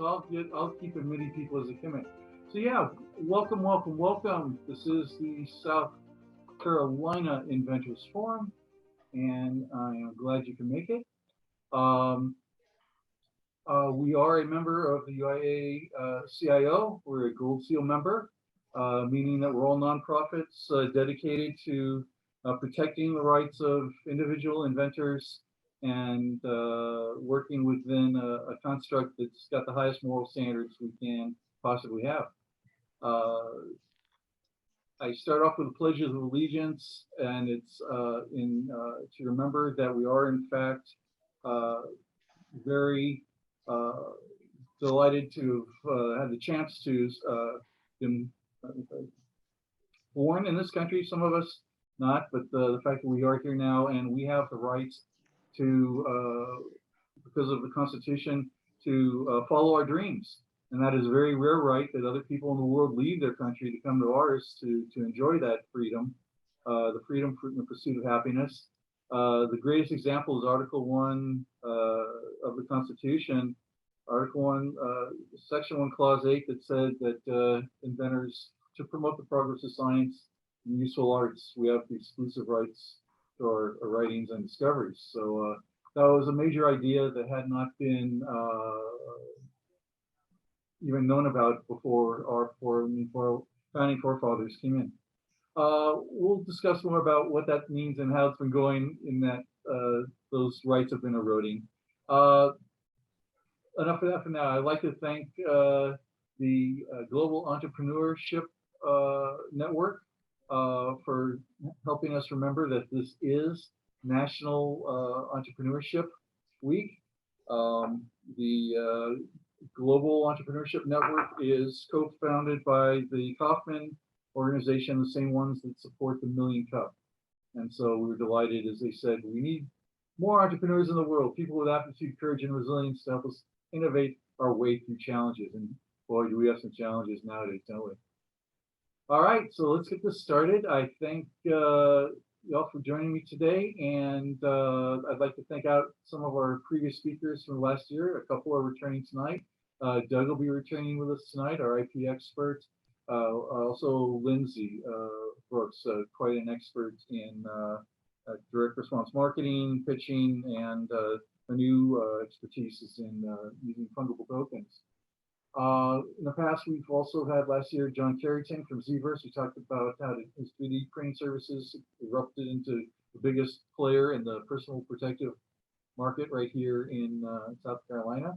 I'll keep as many people as I can. So yeah, welcome. This is the South Carolina Inventors Forum, and I am glad you can make it. Um, we are a member of the UIA CIO. We're a Gold Seal member, meaning that we're all nonprofits dedicated to protecting the rights of individual inventors and working within a construct that's got the highest moral standards we can possibly have. I start off with the Pledge of Allegiance, and it's to remember that we are in fact uh, very uh, delighted to have had the chance to been born in this country. Some of us not, but the fact that we are here now and we have the rights to, because of the Constitution, to follow our dreams. And that is a very rare right that other people in the world leave their country to come to ours to enjoy that freedom, the freedom in the pursuit of happiness. The greatest example is Article 1 of the Constitution, Article 1, Section 1, Clause 8, that said that inventors, to promote the progress of science and useful arts, we have the exclusive rights to our writings and discoveries. So that was a major idea that had not been even known about before our founding forefathers came in. We'll discuss more about what that means and how it's been going in that those rights have been eroding. Enough of that for now. I'd like to thank the Global Entrepreneurship Network for helping us remember that this is National Entrepreneurship Week. The Global Entrepreneurship Network is co-founded by the Kauffman organization, the same ones that support the Million Cup. And so we were delighted, as they said, we need more entrepreneurs in the world, people with aptitude, courage, and resilience to help us innovate our way through challenges. And boy, do we have some challenges nowadays, don't we? All right, so let's get this started. I thank y'all for joining me today, and I'd like to thank out some of our previous speakers from last year. A couple are returning tonight. Doug will be returning with us tonight, our IP expert. Also Lindsay Brooks, quite an expert in direct response marketing, pitching, and a new expertise is in using fungible tokens. In the past, we've also had last year John Carrington from Zverse, who talked about how his 3D printing services erupted into the biggest player in the personal protective market right here in South Carolina.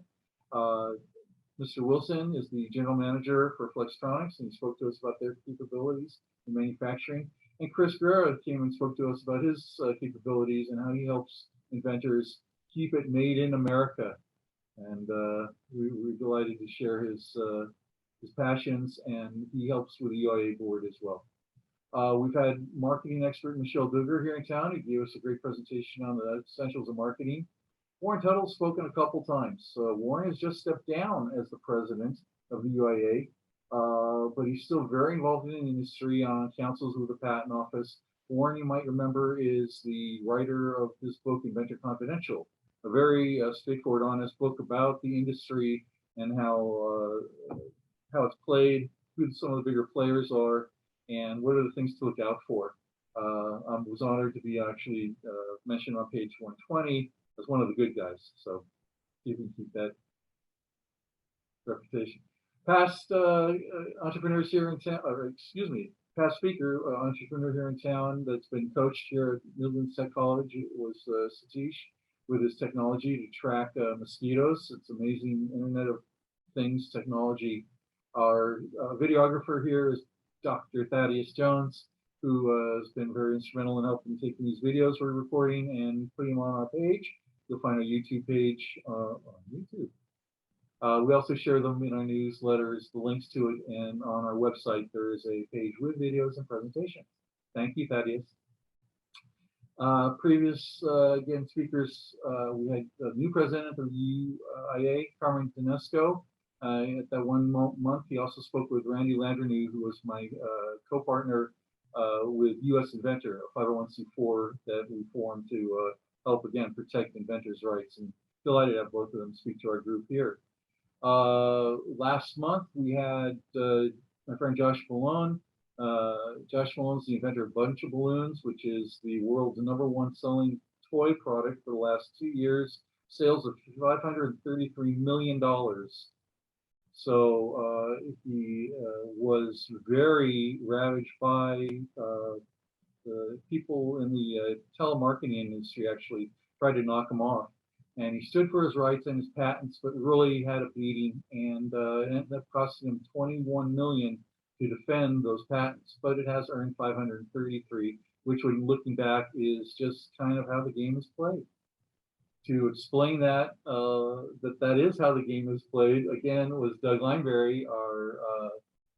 Mr. Wilson is the general manager for Flextronics, and he spoke to us about their capabilities in manufacturing. And Chris Guerra came and spoke to us about his capabilities and how he helps inventors keep it made in America. And we're delighted to share his passions, and he helps with the UIA board as well. We've had marketing expert Michelle Duggar here in town, who gave us a great presentation on the essentials of marketing. Warren Tuttle's spoken a couple times. Warren has just stepped down as the president of the UIA, but he's still very involved in the industry on councils with the patent office. Warren, you might remember, is the writer of this book, Inventor Confidential, a very straightforward, honest book about the industry and how it's played, who some of the bigger players are, and what are the things to look out for. I was honored to be actually mentioned on page 120 as one of the good guys. So see if we can keep that reputation. Past entrepreneurs here in town, or excuse me, past speaker, entrepreneur here in town that's been coached here at Midlands Tech College was Satish, with his technology to track mosquitoes. It's amazing Internet of Things technology. Our videographer here is Dr. Thaddeus Jones, who has been very instrumental in helping taking these videos we're recording and putting them on our page. You'll find our YouTube page on YouTube. We also share them in our newsletters, the links to it, and on our website there is a page with videos and presentations. Thank you, Thaddeus. Previous, again, speakers, we had the new president of the UIA, Carmen Tedesco. At that 1 month, he also spoke with Randy Landrenew, who was my co-partner with US Inventor, a 501c4 that we formed to help, again, protect inventors' rights. And delighted to have both of them speak to our group here. Last month we had my friend Josh Malone. Josh Malone's the inventor of Bunch of Balloons, which is the world's #1 selling toy product for the last 2 years. Sales of $533 million. So he was very ravaged by the people in the telemarketing industry actually tried to knock him off. And he stood for his rights and his patents, but really had a beating, and it ended up costing him 21 million to defend those patents. But it has earned 533, which, when looking back, is just kind of how the game is played. To explain that, that is how the game is played, again, was Doug Lineberry, our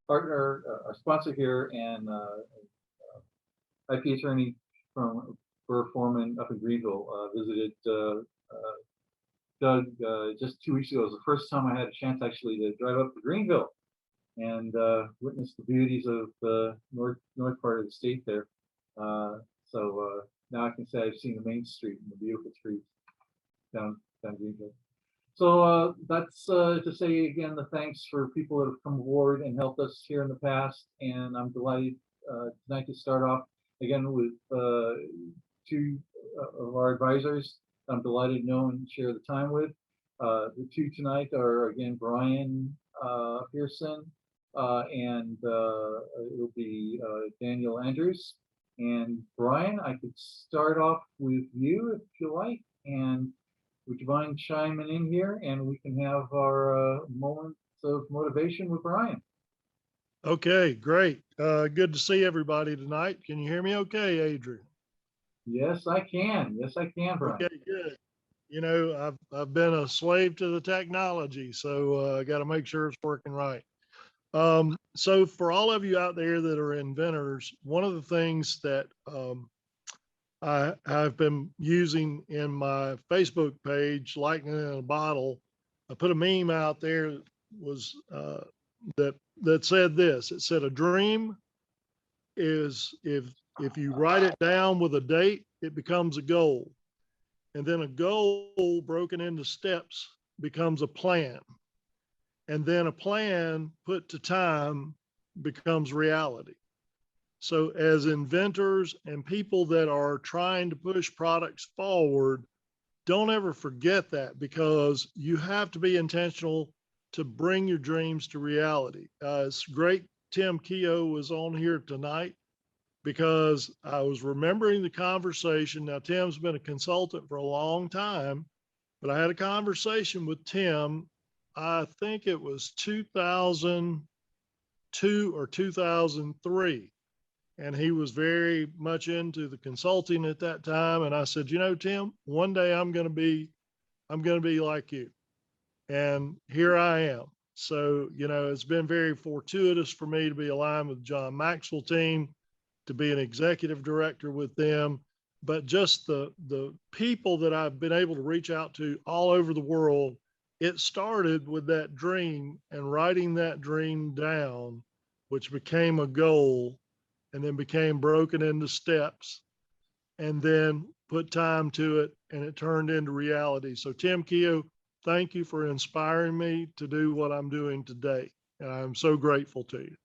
partner, our sponsor here, and IP attorney from Burr Foreman up in Greenville. Visited Doug just 2 weeks ago. It was the first time I had a chance actually to drive up to Greenville and witness the beauties of the north part of the state there. So now I can say I've seen the main street and the beautiful trees down Greenville. So that's to say again the thanks for people that have come aboard and helped us here in the past, and I'm delighted tonight to start off again with two of our advisors. I'm delighted to know and share the time with. The two tonight are again Brian Pearson and it'll be Daniel Andrews. And Brian, I could start off with you if you like, and would you mind chiming in here, and we can have our moments of motivation with Brian. Okay, great. Good to see everybody tonight. Can you hear me okay, Adrian? Yes, I can. Yes, I can, Brian. Okay, good. You know, I've been a slave to the technology, so I got to make sure it's working right. So for all of you out there that are inventors, one of the things that I've been using in my Facebook page, Lightning in a Bottle, I put a meme out there that was that said this. It said, a dream is if you write it down with a date, it becomes a goal. And then a goal broken into steps becomes a plan. And then a plan put to time becomes reality. So as inventors and people that are trying to push products forward, don't ever forget that, because you have to be intentional to bring your dreams to reality. It's great Tim Keogh was on here tonight, because I was remembering the conversation. Now, Tim's been a consultant for a long time, but I had a conversation with Tim, I think it was 2002 or 2003. And he was very much into the consulting at that time. And I said, you know, Tim, one day I'm going to be like you. And here I am. So, you know, it's been very fortuitous for me to be aligned with John Maxwell team, to be an executive director with them, but just the people that I've been able to reach out to all over the world. It started with that dream and writing that dream down, which became a goal, and then became broken into steps, and then put time to it, and it turned into reality. So Tim Keogh, thank you for inspiring me to do what I'm doing today. And I'm so grateful to you.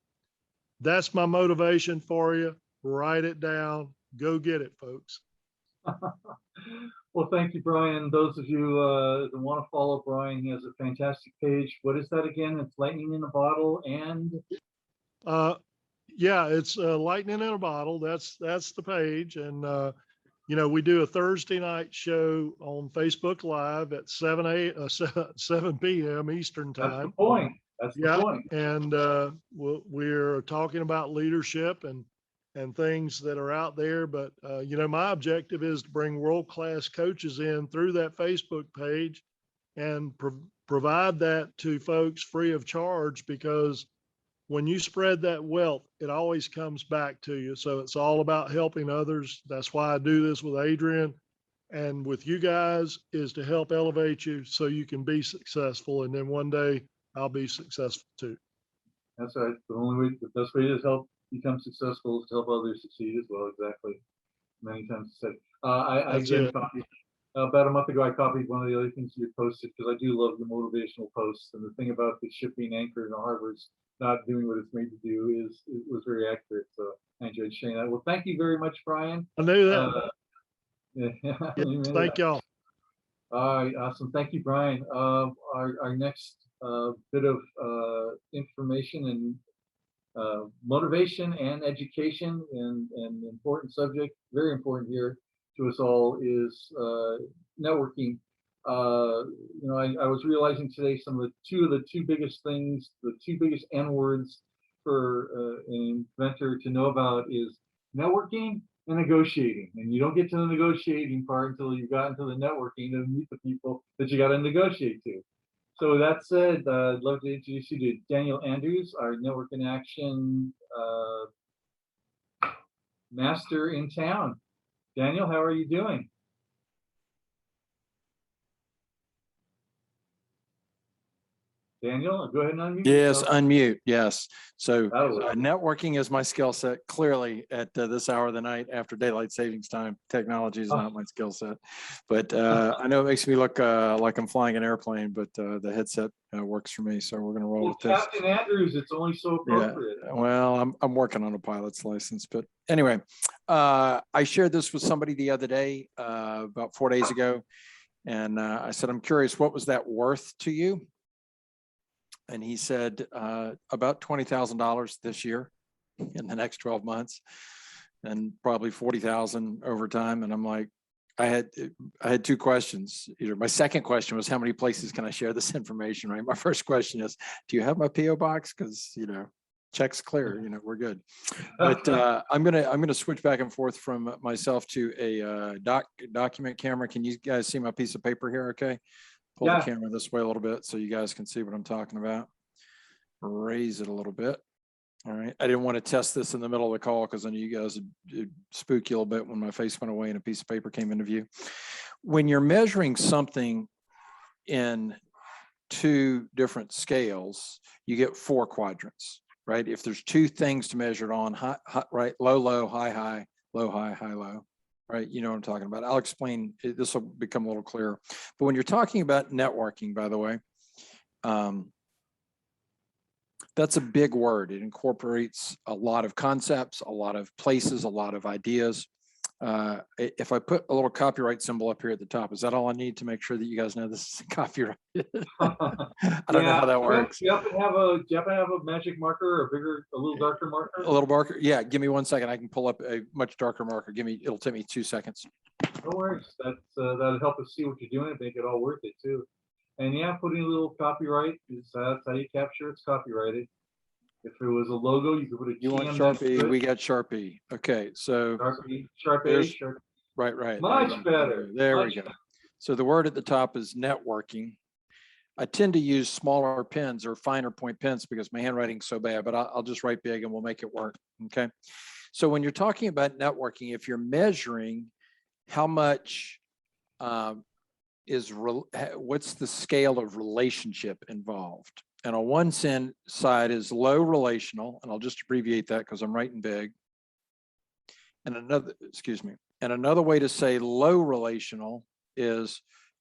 That's my motivation for you. Write it down. Go get it, folks. Well, thank you, Brian. Those of you that want to follow Brian, he has a fantastic page. What is that again? It's Lightning in a Bottle, and yeah, it's Lightning in a Bottle. That's the page. And you know, we do a Thursday night show on Facebook Live at 7 p.m. Eastern time. That's the point. That's the point. And we're talking about leadership and things that are out there. But, you know, my objective is to bring world-class coaches in through that Facebook page and provide that to folks free of charge, because when you spread that wealth, it always comes back to you. So it's all about helping others. That's why I do this with Adrian and with you guys, is to help elevate you so you can be successful. And then one day I'll be successful too. That's right. The best way to help become successful is to help others succeed as well. Exactly. Many times said. I again about a month ago, I copied one of the other things you posted because I do love the motivational posts. And the thing about the ship being anchored in the harbors not doing what it's made to do is it was very accurate. So I enjoyed sharing that. Well, thank you very much, Brian. I knew that. Yeah, Yes, you made thank it. y'all. All right, awesome. Thank you, Brian. Our next bit of information and motivation and education and important subject, very important here to us all, is networking. I was realizing today some of the two biggest things, the two biggest N words for an inventor to know about is networking and negotiating. And you don't get to the negotiating part until you've gotten to the networking and meet the people that you got to negotiate to. So with that said, I'd love to introduce you to Daniel Andrews, our Network in Action master in town. Daniel, how are you doing? Daniel, go ahead and unmute Yes, yourself. unmute. Yes. So That'll work. networking is my skill set. Clearly, at this hour of the night after daylight savings time, technology is not my skill set. But I know it makes me look like I'm flying an airplane, but the headset works for me. So we're going to roll Well, with this. Captain Andrews, it's only so appropriate. Yeah. Well, I'm working on a pilot's license, but anyway, I shared this with somebody the other day, about 4 days ago, and I said, I'm curious, what was that worth to you? And he said, about $20,000 this year in the next 12 months and probably 40,000 over time. And I'm like, I had two questions. My second question was, how many places can I share this information, right? My first question is, do you have my PO box? Because, check's clear, we're good. But I'm gonna switch back and forth from myself to a document camera. Can you guys see my piece of paper here? Okay. Pull the camera this way a little bit so you guys can see what I'm talking about. Raise it a little bit. All right. I didn't want to test this in the middle of the call because I knew you guys would spook you a little bit when my face went away and a piece of paper came into view. When you're measuring something in two different scales, you get 4 quadrants, right? If there's 2 things to measure it on, right, low, low, high, high, low, high, high, low. Right, you know what I'm talking about. I'll explain. This will become a little clearer. But when you're talking about networking, by the way, that's a big word. It incorporates a lot of concepts, a lot of places, a lot of ideas. If I put a little copyright symbol up here at the top, is that all I need to make sure that you guys know this is copyright? I don't know how that works. Do you happen to have a magic marker, a little darker marker? A little darker? Yeah, give me 1 second. I can pull up a much darker marker. It'll take me 2 seconds. No worries. That'll help us see what you're doing and make it all worth it too. And yeah, putting a little copyright is that's how you capture it's copyrighted. If it was a logo, you could put a You want Sharpie? We got Sharpie. Okay, so Sharpie. Right. Much better. There we go. So the word at the top is networking. I tend to use smaller pens or finer point pens because my handwriting's so bad, but I'll just write big and we'll make it work. Okay. So when you're talking about networking, if you're measuring how much what's the scale of relationship involved? And on one side is low relational, and I'll just abbreviate that because I'm writing big. And another way to say low relational is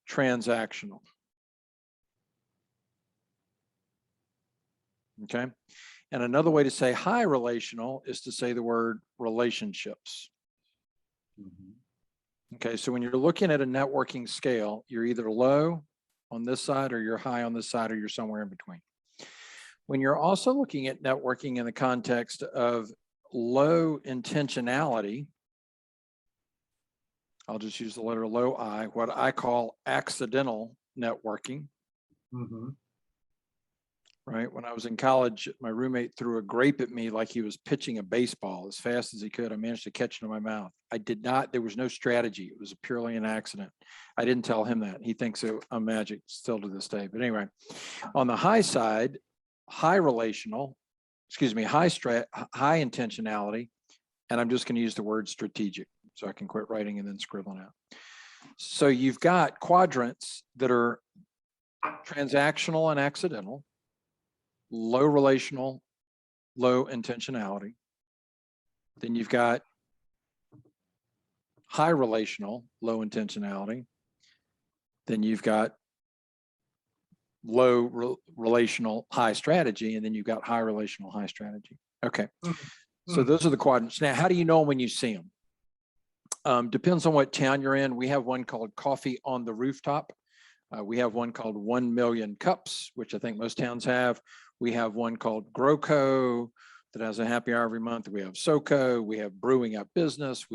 transactional. Okay. And another way to say high relational is to say the word relationships. Okay. So when you're looking at a networking scale, you're either low on this side or you're high on this side or you're somewhere in between. When you're also looking at networking in the context of low intentionality, I'll just use the letter low I, what I call accidental networking. Right. When I was in college, my roommate threw a grape at me like he was pitching a baseball as fast as he could. I managed to catch it in my mouth. There was no strategy. It was purely an accident. I didn't tell him that. He thinks I'm magic still to this day. But anyway, on the high side, high intentionality, and I'm just going to use the word strategic so I can quit writing and then scribbling out. So you've got quadrants that are transactional and accidental, low relational, low intentionality. Then you've got high relational, low intentionality. then you've got low relational, high strategy, and then you've got high relational, high strategy. Okay. So those are the quadrants. Now, how do you know when you see them? Depends on what town you're in. We have one called Coffee on the Rooftop. We have one called 1 Million Cups, which I think most towns have. We have one called GrowCo that has a happy hour every month. We have SoCo. We have Brewing Up Business.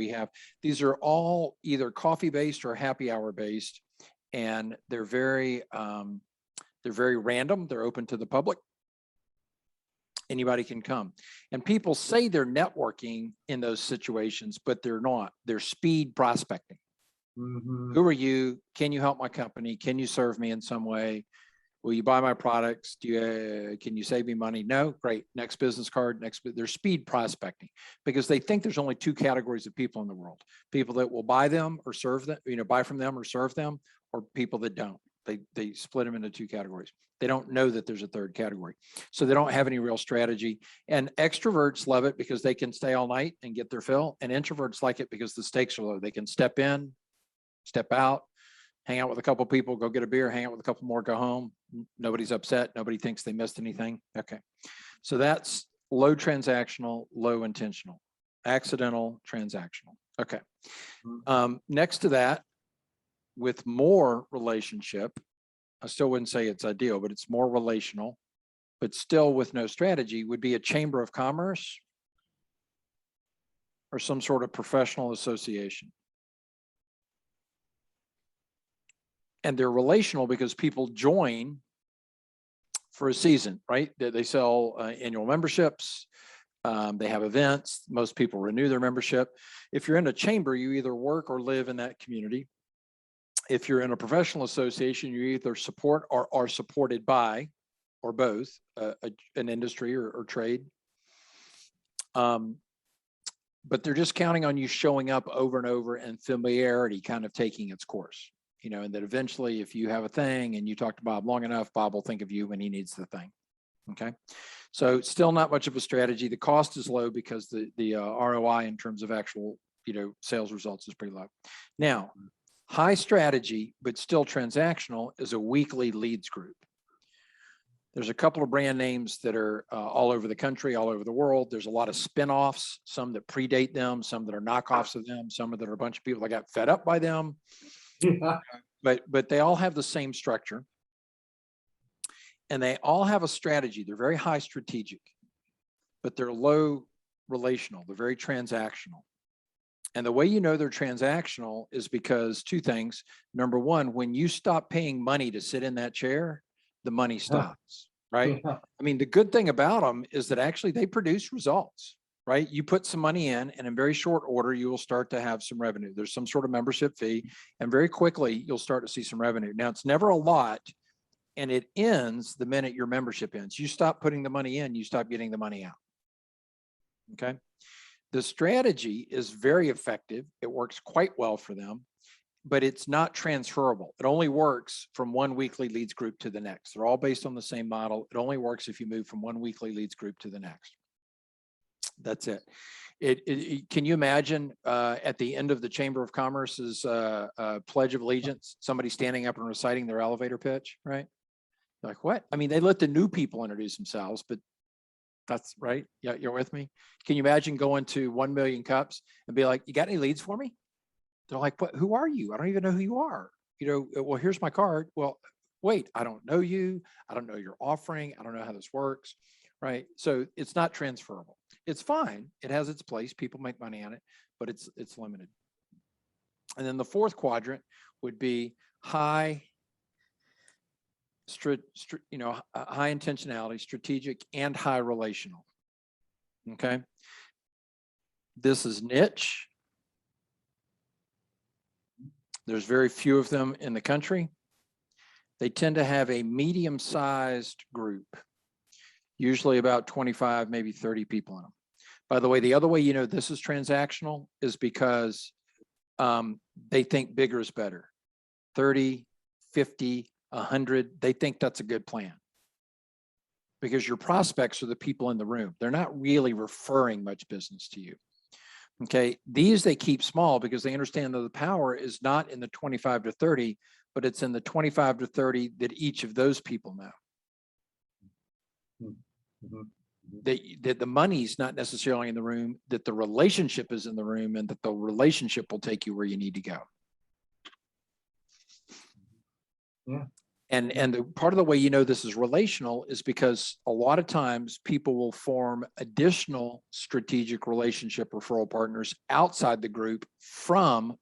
These are all either coffee based or happy hour based, and they're very random. They're open to the public. Anybody can come. And people say they're networking in those situations, but they're not. They're speed prospecting. Mhm. Who are you? Can you help my company? Can you serve me in some way? Will you buy my products? Can you save me money? No? Great. Next business card. They're speed prospecting because they think there's only two categories of people in the world: people that will buy them or serve them, buy from them or serve them, or people that don't. They split them into two categories. They don't know that there's a third category. So they don't have any real strategy. And extroverts love it because they can stay all night and get their fill. And introverts like it because the stakes are low. They can step in, step out, hang out with a couple of people, go get a beer, hang out with a couple more, go home. Nobody's upset. Nobody thinks they missed anything. Okay. So that's low transactional, low intentional, accidental, transactional. Okay. Next to that, with more relationship, I still wouldn't say it's ideal, but it's more relational, but still with no strategy, would be a chamber of commerce or some sort of professional association. And they're relational because people join for a season, right? They sell annual memberships. They have events. Most people renew their membership. If you're in a chamber, you either work or live in that community. If you're in a professional association, you either support or are supported by, or both, an industry or trade. But they're just counting on you showing up over and over and familiarity kind of taking its course, and that eventually if you have a thing and you talk to Bob long enough, Bob will think of you when he needs the thing. Okay. So still not much of a strategy. The cost is low because the ROI in terms of actual, sales results is pretty low. Now, high strategy, but still transactional, is a weekly leads group. There's a couple of brand names that are all over the country, all over the world. There's a lot of spin-offs, some that predate them, some that are knockoffs of them, some that are a bunch of people that got fed up by them. Yeah. But they all have the same structure. And they all have a strategy. They're very high strategic, but they're low relational. They're very transactional. And the way you know they're transactional is because two things. Number one, when you stop paying money to sit in that chair, the money stops, right? Yeah. I mean, the good thing about them is that actually they produce results, right? You put some money in, and in very short order, you will start to have some revenue. There's some sort of membership fee, and very quickly, you'll start to see some revenue. Now, it's never a lot, and it ends the minute your membership ends. You stop putting the money in, you stop getting the money out, okay? The strategy is very effective. It works quite well for them, but it's not transferable. It only works from one weekly leads group to the next. They're all based on the same model. It only works if you move from one weekly leads group to the next. That's it. Can you imagine at the end of the Chamber of Commerce's Pledge of Allegiance, somebody standing up and reciting their elevator pitch, right? Like, what? I mean, they let the new people introduce themselves, but that's right. Yeah, you're with me. Can you imagine going to 1 Million Cups and be like, you got any leads for me? They're like, what? Who are you? I don't even know who you are. Well, here's my card. Well, wait, I don't know you. I don't know your offering. I don't know how this works, right? So it's not transferable. It's fine. It has its place. People make money on it, but it's limited. And then the fourth quadrant would be high intentionality, strategic, and high relational. Okay. This is niche. There's very few of them in the country. They tend to have a medium-sized group, usually about 25, maybe 30 people in them. By the way, the other way you know this is transactional is because they think bigger is better. 30, 50, 100, they think that's a good plan. Because your prospects are the people in the room. They're not really referring much business to you. Okay, these they keep small because they understand that the power is not in the 25 to 30, but it's in the 25 to 30 that each of those people know. Mhm. That the money's not necessarily in the room, that the relationship is in the room, and that the relationship will take you where you need to go. Yeah. And the part of the way you know this is relational is because a lot of times people will form additional strategic relationship referral partners outside the group from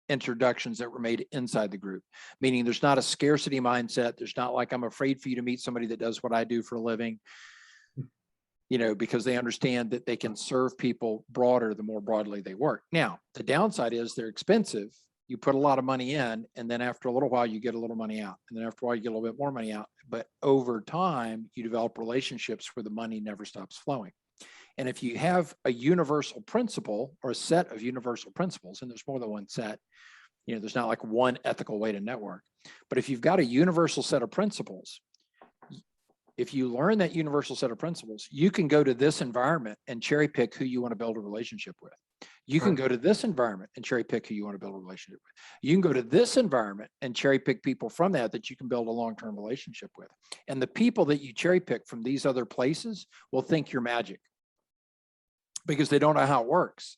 introductions that were made inside the group, meaning there's not a scarcity mindset. There's not like, I'm afraid for you to meet somebody that does what I do for a living, you know, because they understand that they can serve people broader the more broadly they work. Now, the downside is they're expensive. You put a lot of money in, and then after a little while, you get a little money out. And then after a while, you get a little bit more money out. But over time, you develop relationships where the money never stops flowing. And if you have a universal principle or a set of universal principles, and there's more than one set, you know, there's not like one ethical way to network. But if you've got a universal set of principles, if you learn that universal set of principles, you can go to this environment and cherry pick who you want to build a relationship with. You can go to this environment and cherry pick who you want to build a relationship with. You can go to this environment and cherry pick people from that you can build a long-term relationship with. And the people that you cherry pick from these other places will think you're magic because they don't know how it works.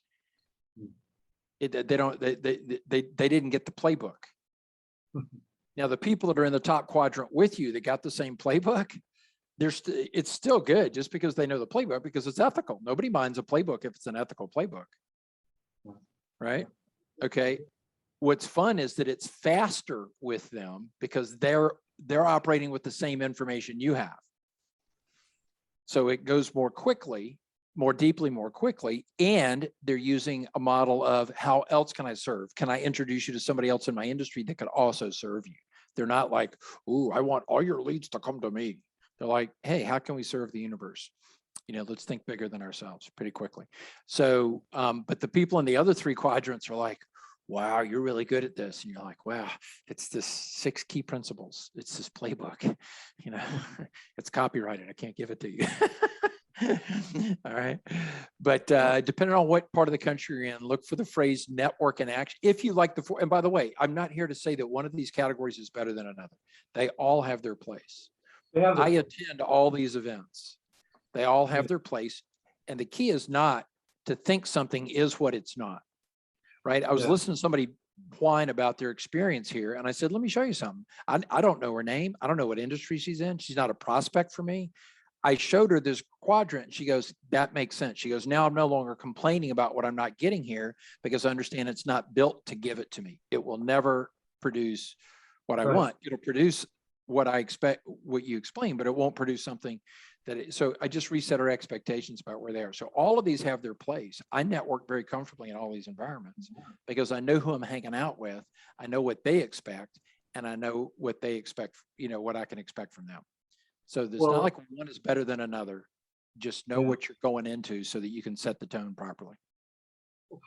They didn't get the playbook. Now, the people that are in the top quadrant with you that got the same playbook, it's still good just because they know the playbook, because it's ethical. Nobody minds a playbook if it's an ethical playbook. Right? Okay. What's fun is that it's faster with them because they're operating with the same information you have. So it goes more quickly, more deeply, more quickly, and they're using a model of how else can I serve? Can I introduce you to somebody else in my industry that could also serve you? They're not like, ooh, I want all your leads to come to me. They're like, hey, how can we serve the universe? You know, let's think bigger than ourselves pretty quickly. So, but the people in the other three quadrants are like, wow, you're really good at this. And you're like, wow, it's this 6 key principles. It's this playbook, you know, it's copyrighted. I can't give it to you. All right. But depending on what part of the country you're in, look for the phrase network in action. If you like and by the way, I'm not here to say that one of these categories is better than another. They all have their place. I attend all these events. They all have their place. And the key is not to think something is what it's not, right? I was listening to somebody whine about their experience here. And I said, let me show you something. I don't know her name. I don't know what industry she's in. She's not a prospect for me. I showed her this quadrant and she goes, that makes sense. She goes, now I'm no longer complaining about what I'm not getting here because I understand it's not built to give it to me. It will never produce what I want. It'll produce what I expect, what you explain, but it won't produce something so I just reset our expectations about where they are. So all of these have their place. I network very comfortably in all these environments because I know who I'm hanging out with. I know what they expect, and I know what they expect, you know, what I can expect from them. So there's not like one is better than another. Just know what you're going into so that you can set the tone properly.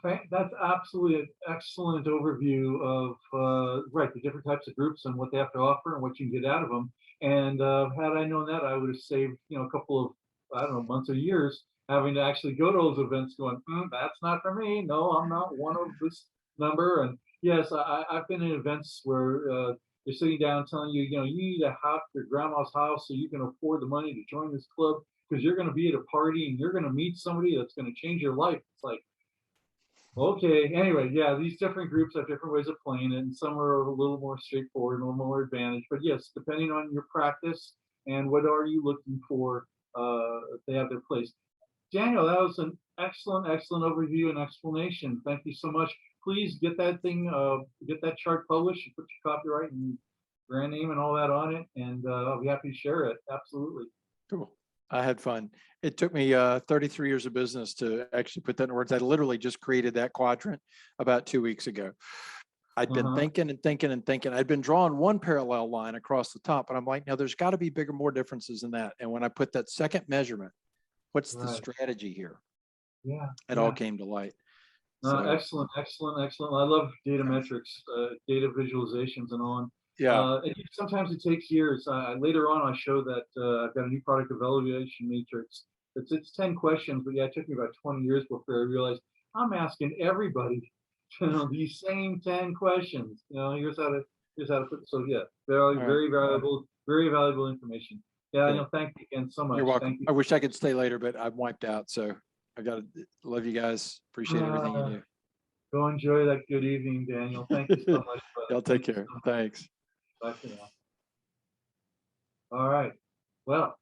Okay, that's absolutely an excellent overview of the different types of groups and what they have to offer and what you can get out of them. And had I known that, I would have saved, you know, a couple of, I don't know, months or years having to actually go to those events going, that's not for me. No, I'm not one of this number. And yes, I've been in events where they're sitting down telling you, you know, you need a house, your grandma's house, so you can afford the money to join this club because you're going to be at a party and you're going to meet somebody that's going to change your life. It's like, okay, anyway, yeah, these different groups have different ways of playing it, and some are a little more straightforward, a little more advantage. But yes, depending on your practice and what are you looking for, they have their place. Daniel, that was an excellent overview and explanation. Thank you so much. Please get that thing, get that chart published, put your copyright and brand name and all that on it, and I'll be happy to share it. Absolutely. Cool. I had fun. It took me 33 years of business to actually put that in words. I literally just created that quadrant about 2 weeks ago. I'd been thinking and thinking and thinking. I'd been drawing one parallel line across the top, but I'm like, now there's got to be bigger, more differences than that. And when I put that second measurement, what's the strategy here? Yeah. It all came to light. Excellent. I love data metrics, data visualizations and on. And sometimes it takes years. Later on, I show that I've got a new product evaluation matrix. It's 10 questions, but yeah, it took me about 20 years before I realized I'm asking everybody these same 10 questions. Here's how to put. So yeah, right. very valuable information. Yeah, I Good. know. Thank you again so much. You're welcome. Thank you. I wish I could stay later, but I'm wiped out. So I got to love you guys. Appreciate everything you do. Go enjoy that good evening, Daniel. Thank you so much. brother. Y'all take Thank you care. so much. Thanks. Bye for now. All right. Well,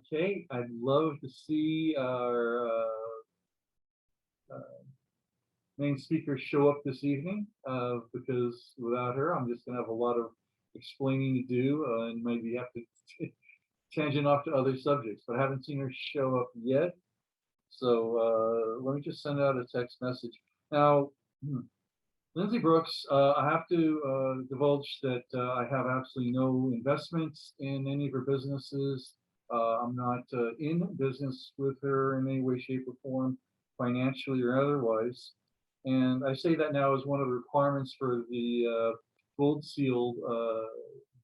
Kate, I'd love to see our main speaker show up this evening because without her, I'm just going to have a lot of explaining to do and maybe have to tangent off to other subjects. But I haven't seen her show up yet. So let me just send out a text message. Now, Lindsay Brooks, I have to divulge that I have absolutely no investments in any of her businesses. I'm not in business with her in any way, shape, or form, financially or otherwise. And I say that now as one of the requirements for the Gold Seal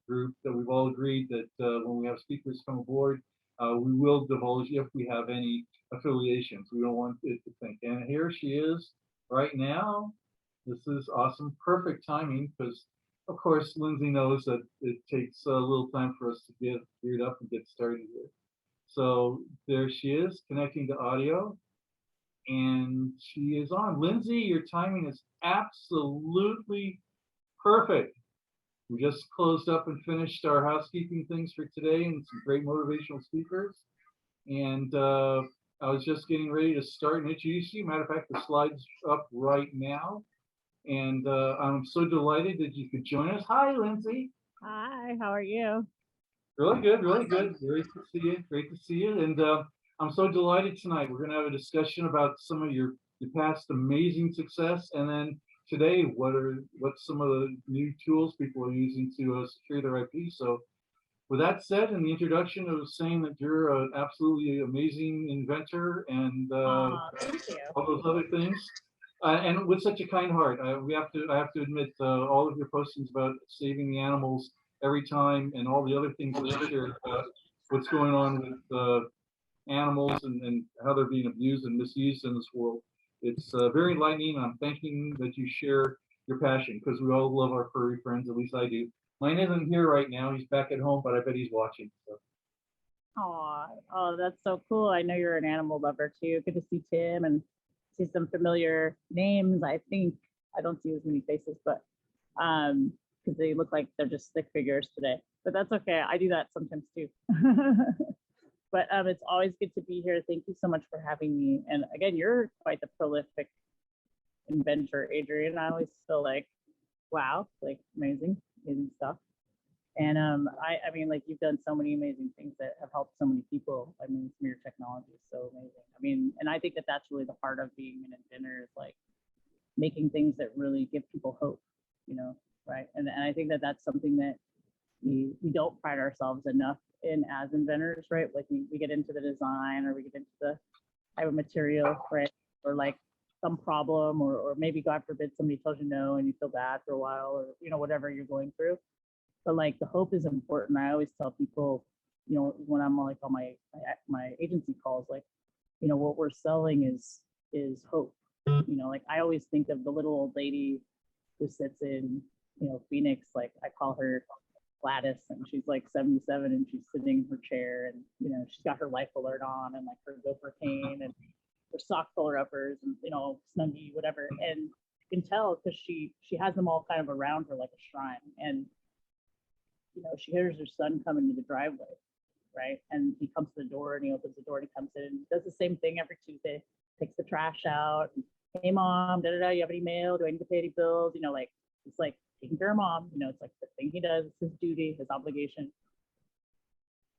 group that we've all agreed that when we have speakers come aboard, we will divulge if we have any affiliations. We don't want it to think. And here she is right now. This is awesome. Perfect timing because, of course, Lindsay knows that it takes a little time for us to get geared up and get started here. So there she is connecting to audio. And she is on. Lindsay, your timing is absolutely perfect. We just closed up and finished our housekeeping things for today and some great motivational speakers. And I was just getting ready to start and introduce you. Matter of fact, the slide's up right now. And I'm so delighted that you could join us. Hi, Lindsay. Hi, how are you? Really good, really good. Great to see you. Great to see you. And I'm so delighted tonight. We're going to have a discussion about some of your past amazing success, and then today, what's some of the new tools people are using to secure their IP. So, with that said, in the introduction, I was saying that you're an absolutely amazing inventor and Thank you. all those other things. And with such a kind heart, I have to admit, all of your postings about saving the animals every time, and all the other things that you share about what's going on with animals and how they're being abused and misused in this world. It's very enlightening. I'm thanking that you share your passion because we all love our furry friends. At least I do. Mine isn't here right now. He's back at home, but I bet he's watching. So. Oh, that's so cool. I know you're an animal lover too. Good to see Tim and see some familiar names. I think I don't see as many faces, but because they look like they're just stick figures today. But that's okay. I do that sometimes too. But it's always good to be here. Thank you so much for having me. And again, you're quite the prolific inventor, Adrian. I always feel like, wow, like amazing stuff. And I mean, like you've done so many amazing things that have helped so many people. I mean, some of your technology is so amazing. I mean, and I think that that's really the heart of being an inventor is like making things that really give people hope, right? And I think that that's something that we don't pride ourselves enough in as inventors, right? Like we get into the design or we get into the type of material, right? Or like some problem or maybe God forbid somebody tells you no and you feel bad for a while or, whatever you're going through. But like the hope is important. I always tell people, when I'm like on my agency calls, like, what we're selling is hope. Like I always think of the little old lady who sits in, Phoenix, like I call her Gladys, and she's like 77 and she's sitting in her chair and, she's got her life alert on and like her gopher cane and her sock puller uppers and, Snuggie, whatever. And you can tell because she has them all kind of around her like a shrine. And she hears her son come into the driveway, right? And he comes to the door and he opens the door and he comes in and does the same thing every Tuesday, takes the trash out. And, hey mom, you have any mail? Do I need to pay any bills? Like it's like taking care of mom, it's like the thing he does, it's his duty, his obligation.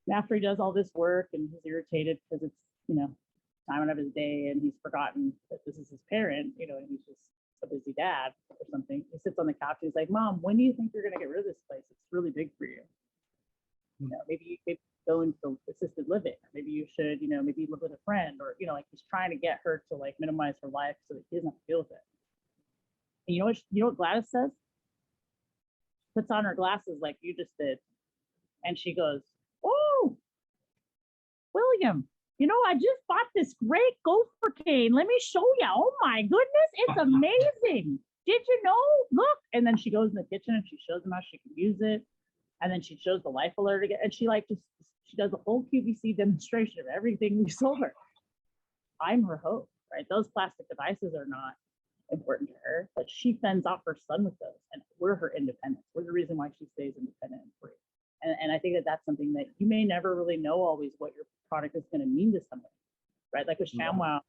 And after he does all this work and he's irritated because it's, time out of his day and he's forgotten that this is his parent, and he's just a busy dad or something. He sits on the couch and he's like, Mom, when do you think you're going to get rid of this place? It's really big for you. Maybe go into assisted living. Or maybe you should, maybe live with a friend or, like he's trying to get her to like minimize her life so that he doesn't have to deal with it. And you know what Gladys says? Puts on her glasses like you just did. And she goes, oh, William, I just bought this great gopher cane. Let me show you. Oh my goodness, it's amazing. did you know? Look. And then she goes in the kitchen and she shows them how she can use it. And then she shows the life alert again. And she she does a whole QVC demonstration of everything we sold her. I'm her hope, right? Those plastic devices are not important to her, but she fends off her son with those. And we're her independence. We're the reason why she stays independent and free. And I think that that's something that you may never really know always what your product is going to mean to somebody, right? Like with ShamWow,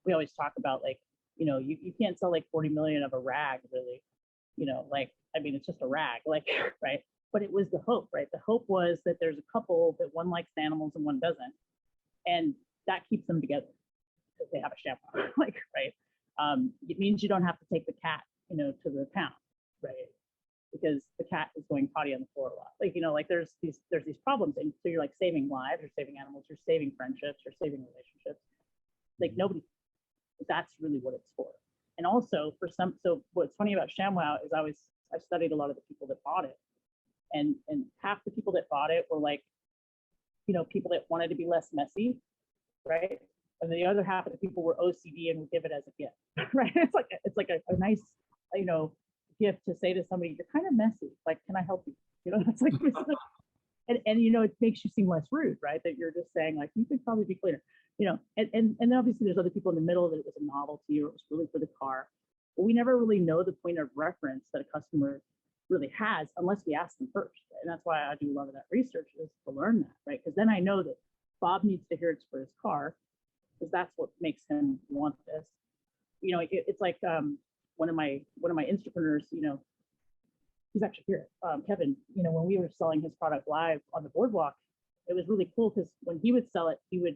we always talk about like, you can't sell like 40 million of a rag really, like, I mean, it's just a rag, like, right? But it was the hope, right? The hope was that there's a couple that one likes animals and one doesn't. And that keeps them together because they have a ShamWow, like, right? It means you don't have to take the cat, to the pound, right? Because the cat is going potty on the floor a lot. Like, there's these problems. And so you're like saving lives, you're saving animals, you're saving friendships, you're saving relationships. Like nobody, that's really what it's for. And also so what's funny about ShamWow is I studied a lot of the people that bought it. And half the people that bought it were like, people that wanted to be less messy, right? And the other half of the people were OCD and would give it as a gift, right? It's like a nice, gift to say to somebody, you're kind of messy. Like, can I help you? It's like, and it makes you seem less rude, right? That you're just saying like, you could probably be cleaner, and then obviously there's other people in the middle that it was a novelty or it was really for the car. But we never really know the point of reference that a customer really has unless we ask them first. Right? And that's why I do a lot of that research is to learn that, right? Because then I know that Bob needs to hear it's for his car because that's what makes him want this. It's like one of my Instapreneurs, he's actually here, Kevin, when we were selling his product live on the boardwalk, it was really cool because when he would sell it, you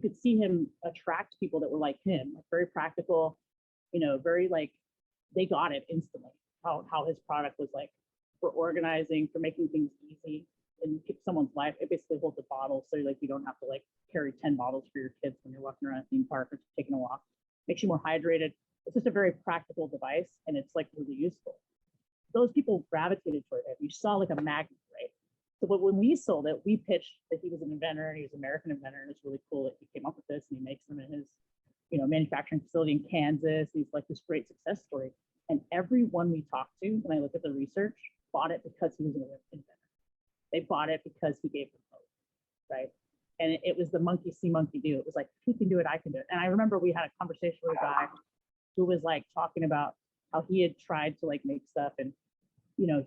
could see him attract people that were like him, like very practical, very like, they got it instantly, how his product was like for organizing, for making things easy and keep someone's life. It basically holds a bottle. So like, you don't have to like carry 10 bottles for your kids when you're walking around a theme park or taking a walk. Makes you more hydrated. It's just a very practical device and it's like really useful. Those people gravitated toward it. You saw like a magnet, right? So but when we sold it, we pitched that he was an inventor and he was an American inventor, and it's really cool that he came up with this and he makes them in his, manufacturing facility in Kansas. He's like this great success story. And everyone we talked to, when I look at the research, bought it because he was an inventor. They bought it because he gave them hope, right? And it was the monkey see, monkey do. It was like, if he can do it, I can do it. And I remember we had a conversation with a guy who was like talking about how he had tried to like make stuff and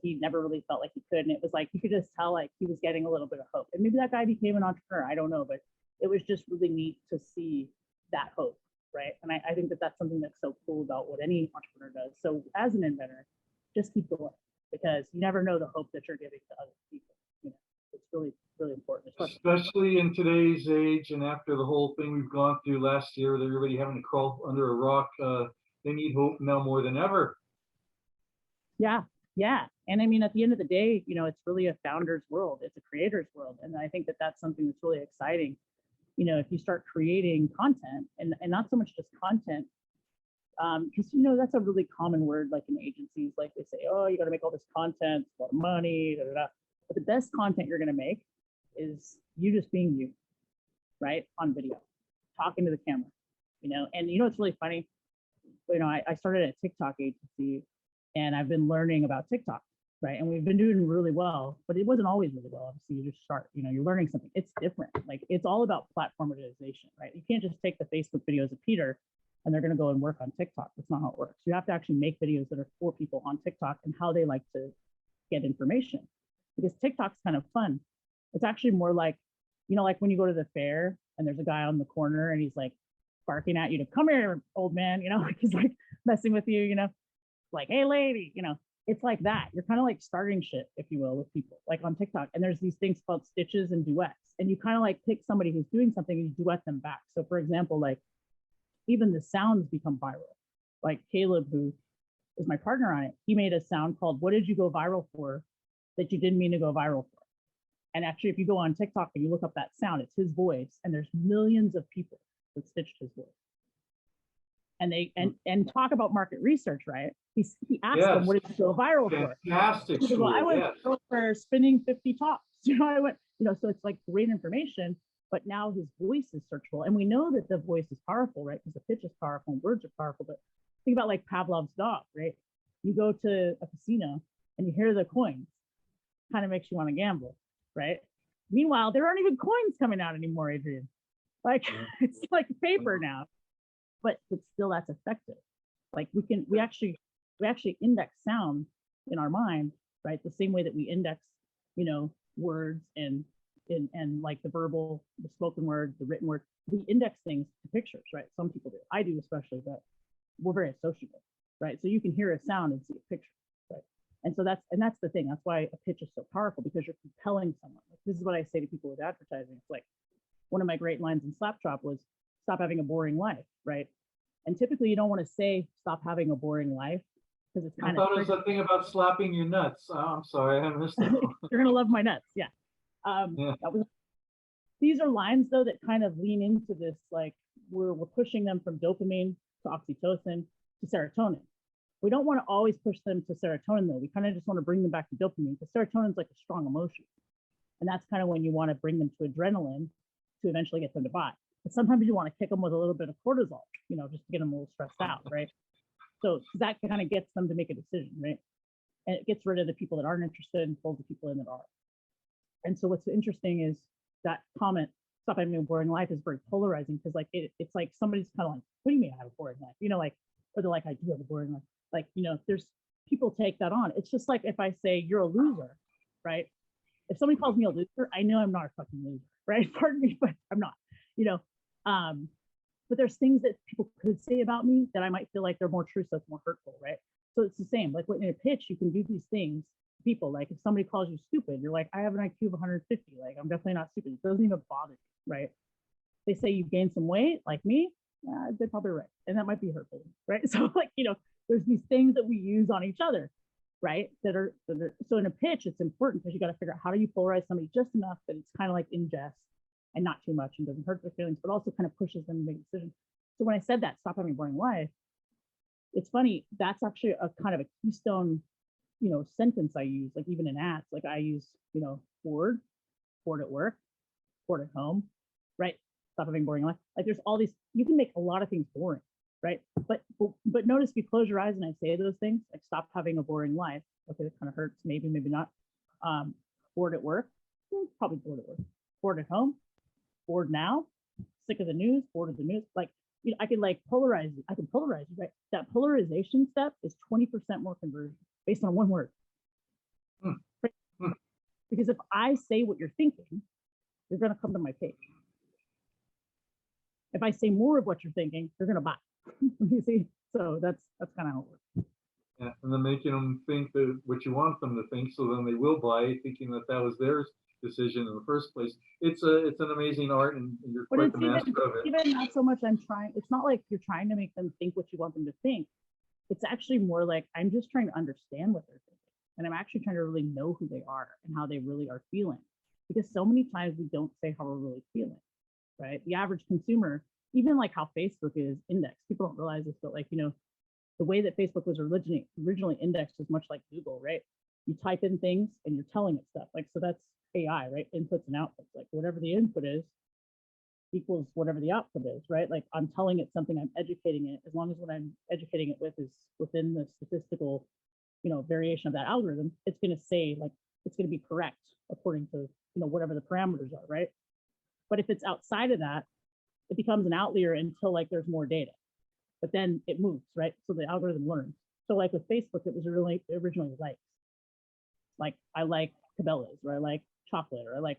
he never really felt like he could. And it was like, you could just tell like he was getting a little bit of hope. And maybe that guy became an entrepreneur. I don't know, but it was just really neat to see that hope, right? And I think that that's something that's so cool about what any entrepreneur does. So as an inventor, just keep going because you never know the hope that you're giving to other people. It's really, really important. Especially in today's age and after the whole thing we've gone through last year with everybody having to crawl under a rock, they need hope now more than ever. Yeah. And I mean, at the end of the day, it's really a founder's world. It's a creator's world. And I think that that's something that's really exciting. If you start creating content and not so much just content, because, that's a really common word, like in agencies, like they say, oh, you got to make all this content, it's a lot of money, da, da, da. But the best content you're going to make is you just being you, right? On video, talking to the camera, and it's really funny. I started a TikTok agency and I've been learning about TikTok, right? And we've been doing really well, but it wasn't always really well. Obviously, you just start, you're learning something. It's different. Like it's all about platformization, right? You can't just take the Facebook videos of Peter and they're going to go and work on TikTok. That's not how it works. You have to actually make videos that are for people on TikTok and how they like to get information. Because TikTok's kind of fun. It's actually more like, like when you go to the fair and there's a guy on the corner and he's like barking at you to come here, old man, like he's like messing with you, like, hey lady, it's like that. You're kind of like starting shit, if you will, with people like on TikTok. And there's these things called stitches and duets. And you kind of like pick somebody who's doing something and you duet them back. So for example, like even the sounds become viral. Like Caleb, who is my partner on it, he made a sound called, what did you go viral for that you didn't mean to go viral for? And actually, if you go on TikTok and you look up that sound, it's his voice, and there's millions of people that stitched his voice. And they and talk about market research, right? He asked them, what did you go viral for? Fantastic. Well, I went for spinning 50 tops. I went, so it's like great information, but now his voice is searchable. And we know that the voice is powerful, right? Because the pitch is powerful and words are powerful. But think about like Pavlov's dog, right? You go to a casino and you hear the coins, kind of makes you want to gamble, right? Meanwhile, there aren't even coins coming out anymore, Adrian. Like it's like paper now, but still that's effective. Like we actually index sound in our mind, right? The same way that we index, words and like the verbal, the spoken word, the written word. We index things to pictures, right? Some people do. I do especially, but we're very associative, right? So you can hear a sound and see a picture, right? And so that's the thing. That's why a pitch is so powerful, because you're compelling someone. Like, this is what I say to people with advertising. It's like one of my great lines in Slapshot was stop having a boring life, right? And typically you don't want to say stop having a boring life because it's I kind thought of it was the thing about slapping your nuts. Oh, I'm sorry, I missed it. you're gonna love my nuts. Yeah. Yeah. These are lines though that kind of lean into this, like we're pushing them from dopamine to oxytocin to serotonin. We don't want to always push them to serotonin though. We kind of just want to bring them back to dopamine, because serotonin is like a strong emotion. And that's kind of when you want to bring them to adrenaline to eventually get them to buy. But sometimes you want to kick them with a little bit of cortisol, just to get them a little stressed out, right? So that kind of gets them to make a decision, right? And it gets rid of the people that aren't interested and pulls the people in that are. And so what's interesting is that comment, stop having a boring life, is very polarizing, because like it's like somebody's kind of like, what do you mean I have a boring life? Like, or they're like, I do have a boring life. Like, there's people take that on. It's just like if I say you're a loser, right? If somebody calls me a loser, I know I'm not a fucking loser, right? Pardon me, but I'm not, but there's things that people could say about me that I might feel like they're more true, so it's more hurtful, right? So it's the same. Like in a pitch, you can do these things. People, like if somebody calls you stupid, you're like, I have an IQ of 150. Like I'm definitely not stupid. It doesn't even bother you, right? They say you gained some weight, like me, they're probably right, and that might be hurtful, right? So like there's these things that we use on each other, right? That are so in a pitch, it's important because you got to figure out how do you polarize somebody just enough that it's kind of like in jest and not too much and doesn't hurt their feelings, but also kind of pushes them to make a decision. So when I said that, stop having a boring life, it's funny, that's actually a kind of a keystone, sentence I use, like even in ads, like I use, bored at work, bored at home, right? Stop having a boring life. Like there's all these, you can make a lot of things boring, right? But notice if you close your eyes and I say those things, like stop having a boring life. Okay, that kind of hurts, maybe not. Bored at work, probably bored at work. Bored at home, bored now, sick of the news, bored of the news. Like, I can like polarize you. I can polarize you, right? That polarization step is 20% more conversion based on one word. Right? Because if I say what you're thinking, you're going to come to my page. If I say more of what you're thinking, you're going to buy. You see? So that's kind of how it works. Yeah, and then making them think that what you want them to think, so then they will buy, thinking that was their decision in the first place. It's an amazing art, and you're quite the master of it. Even not so much it's not like you're trying to make them think what you want them to think. It's actually more like I'm just trying to understand what they're thinking, and I'm actually trying to really know who they are and how they really are feeling, because so many times we don't say how we're really feeling, right? The average consumer, even like how Facebook is indexed, people don't realize this, but like the way that Facebook was originally indexed was much like Google, right? You type in things and you're telling it stuff. Like, so that's AI, right? Inputs and outputs. Like whatever the input is equals whatever the output is, right? Like I'm telling it something, I'm educating it. As long as what I'm educating it with is within the statistical, variation of that algorithm, it's going to say like, it's going to be correct according to, whatever the parameters are, right? But if it's outside of that, it becomes an outlier until like there's more data. But then it moves, right? So the algorithm learns. So like with Facebook, it was originally likes. Like I like Cabela's, or I like chocolate, or I like,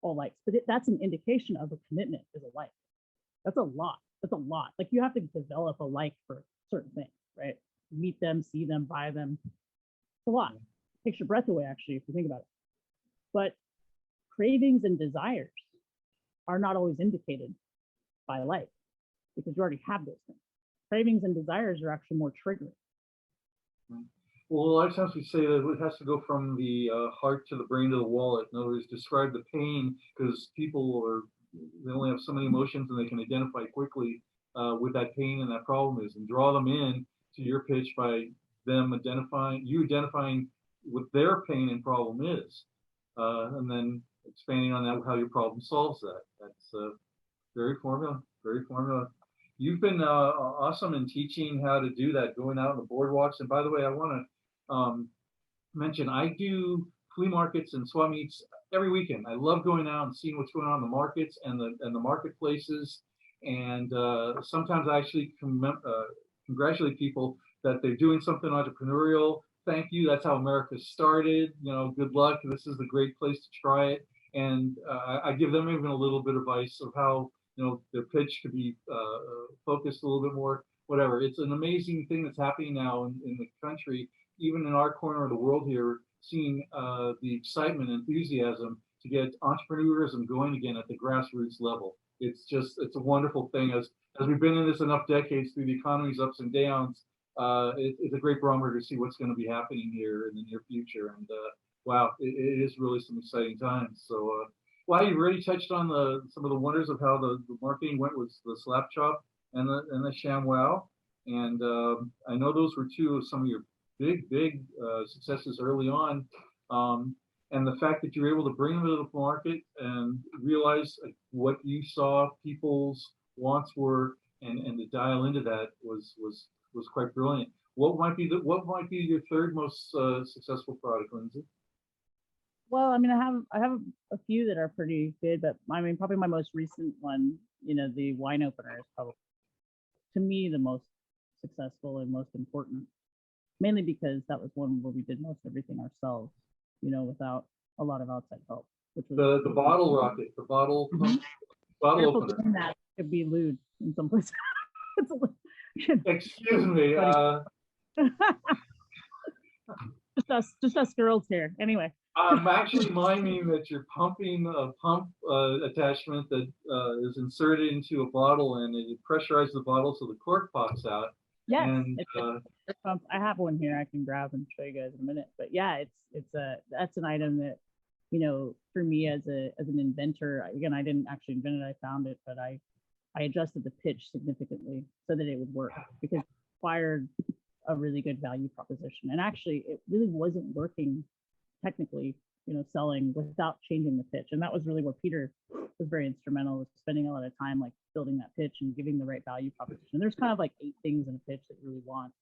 all likes. But that's an indication of a commitment is a like. That's a lot. That's a lot. Like you have to develop a like for certain things, right? Meet them, see them, buy them. It's a lot. It takes your breath away, actually, if you think about it. But cravings and desires are not always indicated by like, because you already have those things. Cravings and desires are actually more triggering. Well, a lot of times we say that it has to go from the heart to the brain to the wallet. In other words, describe the pain, because they only have so many emotions and they can identify quickly what that pain and that problem is, and draw them in to your pitch by them identifying what their pain and problem is, and then expanding on that, how your problem solves that. That's very formula. you've been awesome in teaching how to do that, going out on the boardwalks. And by the way, I want to mention I do flea markets and swap meets every weekend. I love going out and seeing what's going on in the markets and the marketplaces. And sometimes I actually congratulate people that they're doing something entrepreneurial. Thank you. That's how America started. You know, good luck. This is the great place to try it. And I give them even a little bit of advice of how, you know, their pitch could be focused a little bit more, whatever. It's an amazing thing that's happening now in the country, even in our corner of the world here, seeing the excitement and enthusiasm to get entrepreneurism going again at the grassroots level. It's just, it's a wonderful thing. As we've been in this enough decades through the economy's ups and downs, it's a great barometer to see what's going to be happening here in the near future. And wow, it is really some exciting times. So, well, you've already touched on some of the wonders of how the marketing went with the Slap Chop and the ShamWow. And I know those were two of some of your big successes early on. And the fact that you were able to bring them to the market and realize what you saw people's wants were, and to dial into that was quite brilliant. What might be your third most successful product, Lindsay? Well, I mean, I have a few that are pretty good, but I mean, probably my most recent one, you know, the wine opener is probably, to me, the most successful and most important, mainly because that was one where we did most everything ourselves, you know, without a lot of outside help. Which was the bottle rocket, the bottle careful opener. doing that could be lewd in some places. Excuse me. just us girls here. Anyway. I'm actually minding that you're pumping a pump attachment that is inserted into a bottle, and it pressurizes the bottle so the cork pops out. Yes, And it's pump. I have one here I can grab and show you guys in a minute. But yeah, that's an item that, you know, for me as an inventor, again, I didn't actually invent it, I found it, but I adjusted the pitch significantly so that it would work, because it required a really good value proposition. And actually, it really wasn't working technically, you know, selling without changing the pitch. And that was really where Peter was very instrumental, with spending a lot of time like building that pitch and giving the right value proposition. There's kind of like 8 things in a pitch that you really want.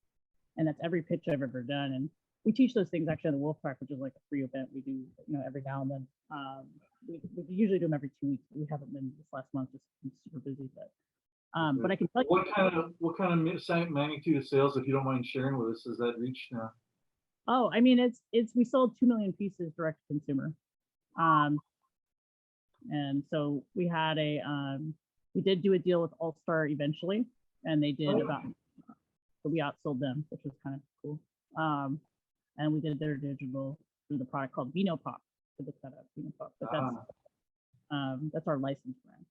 And that's every pitch I've ever done. And we teach those things actually at the Wolf Pack, which is like a free event we do, you know, every now and then. We usually do them every 2 weeks. We haven't been this last month, just been super busy, but I can tell you what kind of magnitude of sales, if you don't mind sharing with us, has that reached now? Oh, I mean, we sold 2 million pieces direct to consumer. And so we had we did do a deal with All Star eventually, and they did so we outsold them, which was kind of cool. And we did their digital through the product called Vino Pop. To look that up, Vino Pop. But that's our license brand.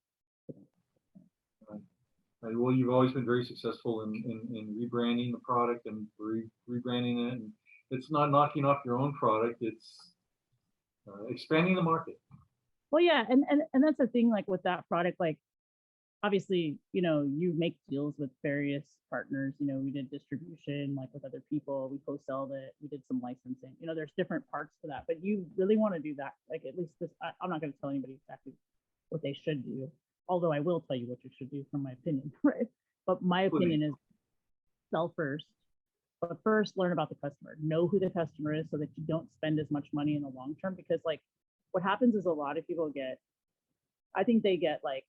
Well, you've always been very successful in rebranding the product and rebranding it. And it's not knocking off your own product, it's expanding the market. Well, yeah, and that's the thing, like with that product, like obviously, you know, you make deals with various partners. You know, we did distribution like with other people, we co-sold it, we did some licensing. You know, there's different parts to that, but you really want to do that. Like at least this, I'm not going to tell anybody exactly what they should do, although I will tell you what you should do from my opinion, right? But my opinion is sell first. But first, learn about the customer. Know who the customer is so that you don't spend as much money in the long term. Because like what happens is a lot of people I think they get like,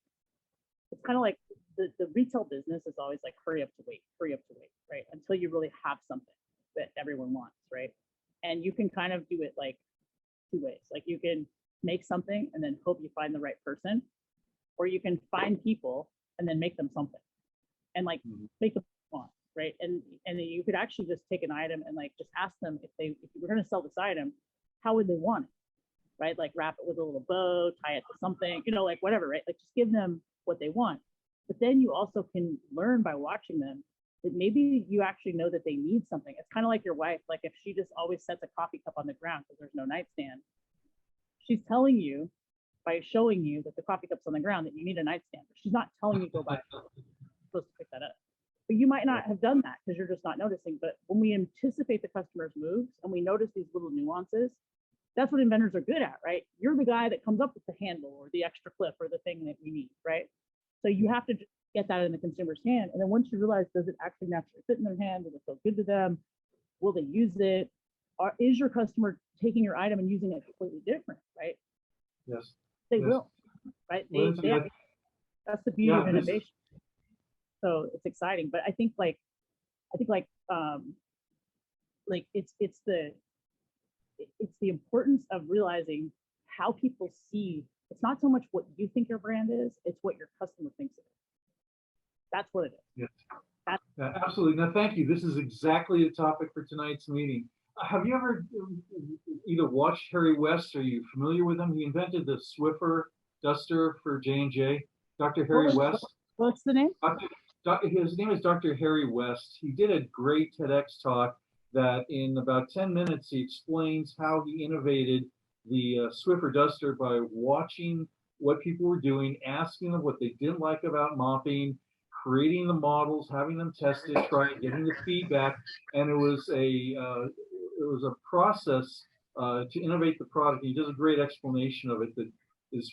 it's kind of like the retail business is always like hurry up to wait, right? Until you really have something that everyone wants, right? And you can kind of do it like 2 ways. Like you can make something and then hope you find the right person, or you can find people and then make them something and like make them want. Right. And you could actually just take an item and like just ask them if you were going to sell this item, how would they want it? Right. Like wrap it with a little bow, tie it to something, you know, like whatever. Right. Like just give them what they want. But then you also can learn by watching them that maybe you actually know that they need something. It's kind of like your wife. Like if she just always sets a coffee cup on the ground because there's no nightstand, she's telling you by showing you that the coffee cup's on the ground that you need a nightstand. But she's not telling you to go buy it. You're supposed to pick that up. But you might not have done that because you're just not noticing. But when we anticipate the customer's moves and we notice these little nuances, that's what inventors are good at, right? You're the guy that comes up with the handle or the extra clip or the thing that we need, right? So you have to just get that in the consumer's hand. And then once you realize, does it actually naturally fit in their hand? Does it feel good to them? Will they use it? Or is your customer taking your item and using it completely different, right? Yes. They Yes. will, right? Lindsay, That's the beauty of yeah, this- innovation. So it's exciting, but I think like it's the importance of realizing how people see. It's not so much what you think your brand is, it's what your customer thinks it is. That's what it is. Yes. That's Yeah, absolutely. Now, thank you. This is exactly the topic for tonight's meeting. Have you ever either watched Harry West? Are you familiar with him? He invented the Swiffer duster for J&J. Dr. Harry West. What's the name? His name is Dr. Harry West. He did a great TEDx talk that in about 10 minutes, he explains how he innovated the Swiffer duster by watching what people were doing, asking them what they didn't like about mopping, creating the models, having them tested, trying, getting the feedback, and it was a process to innovate the product. He does a great explanation of it that is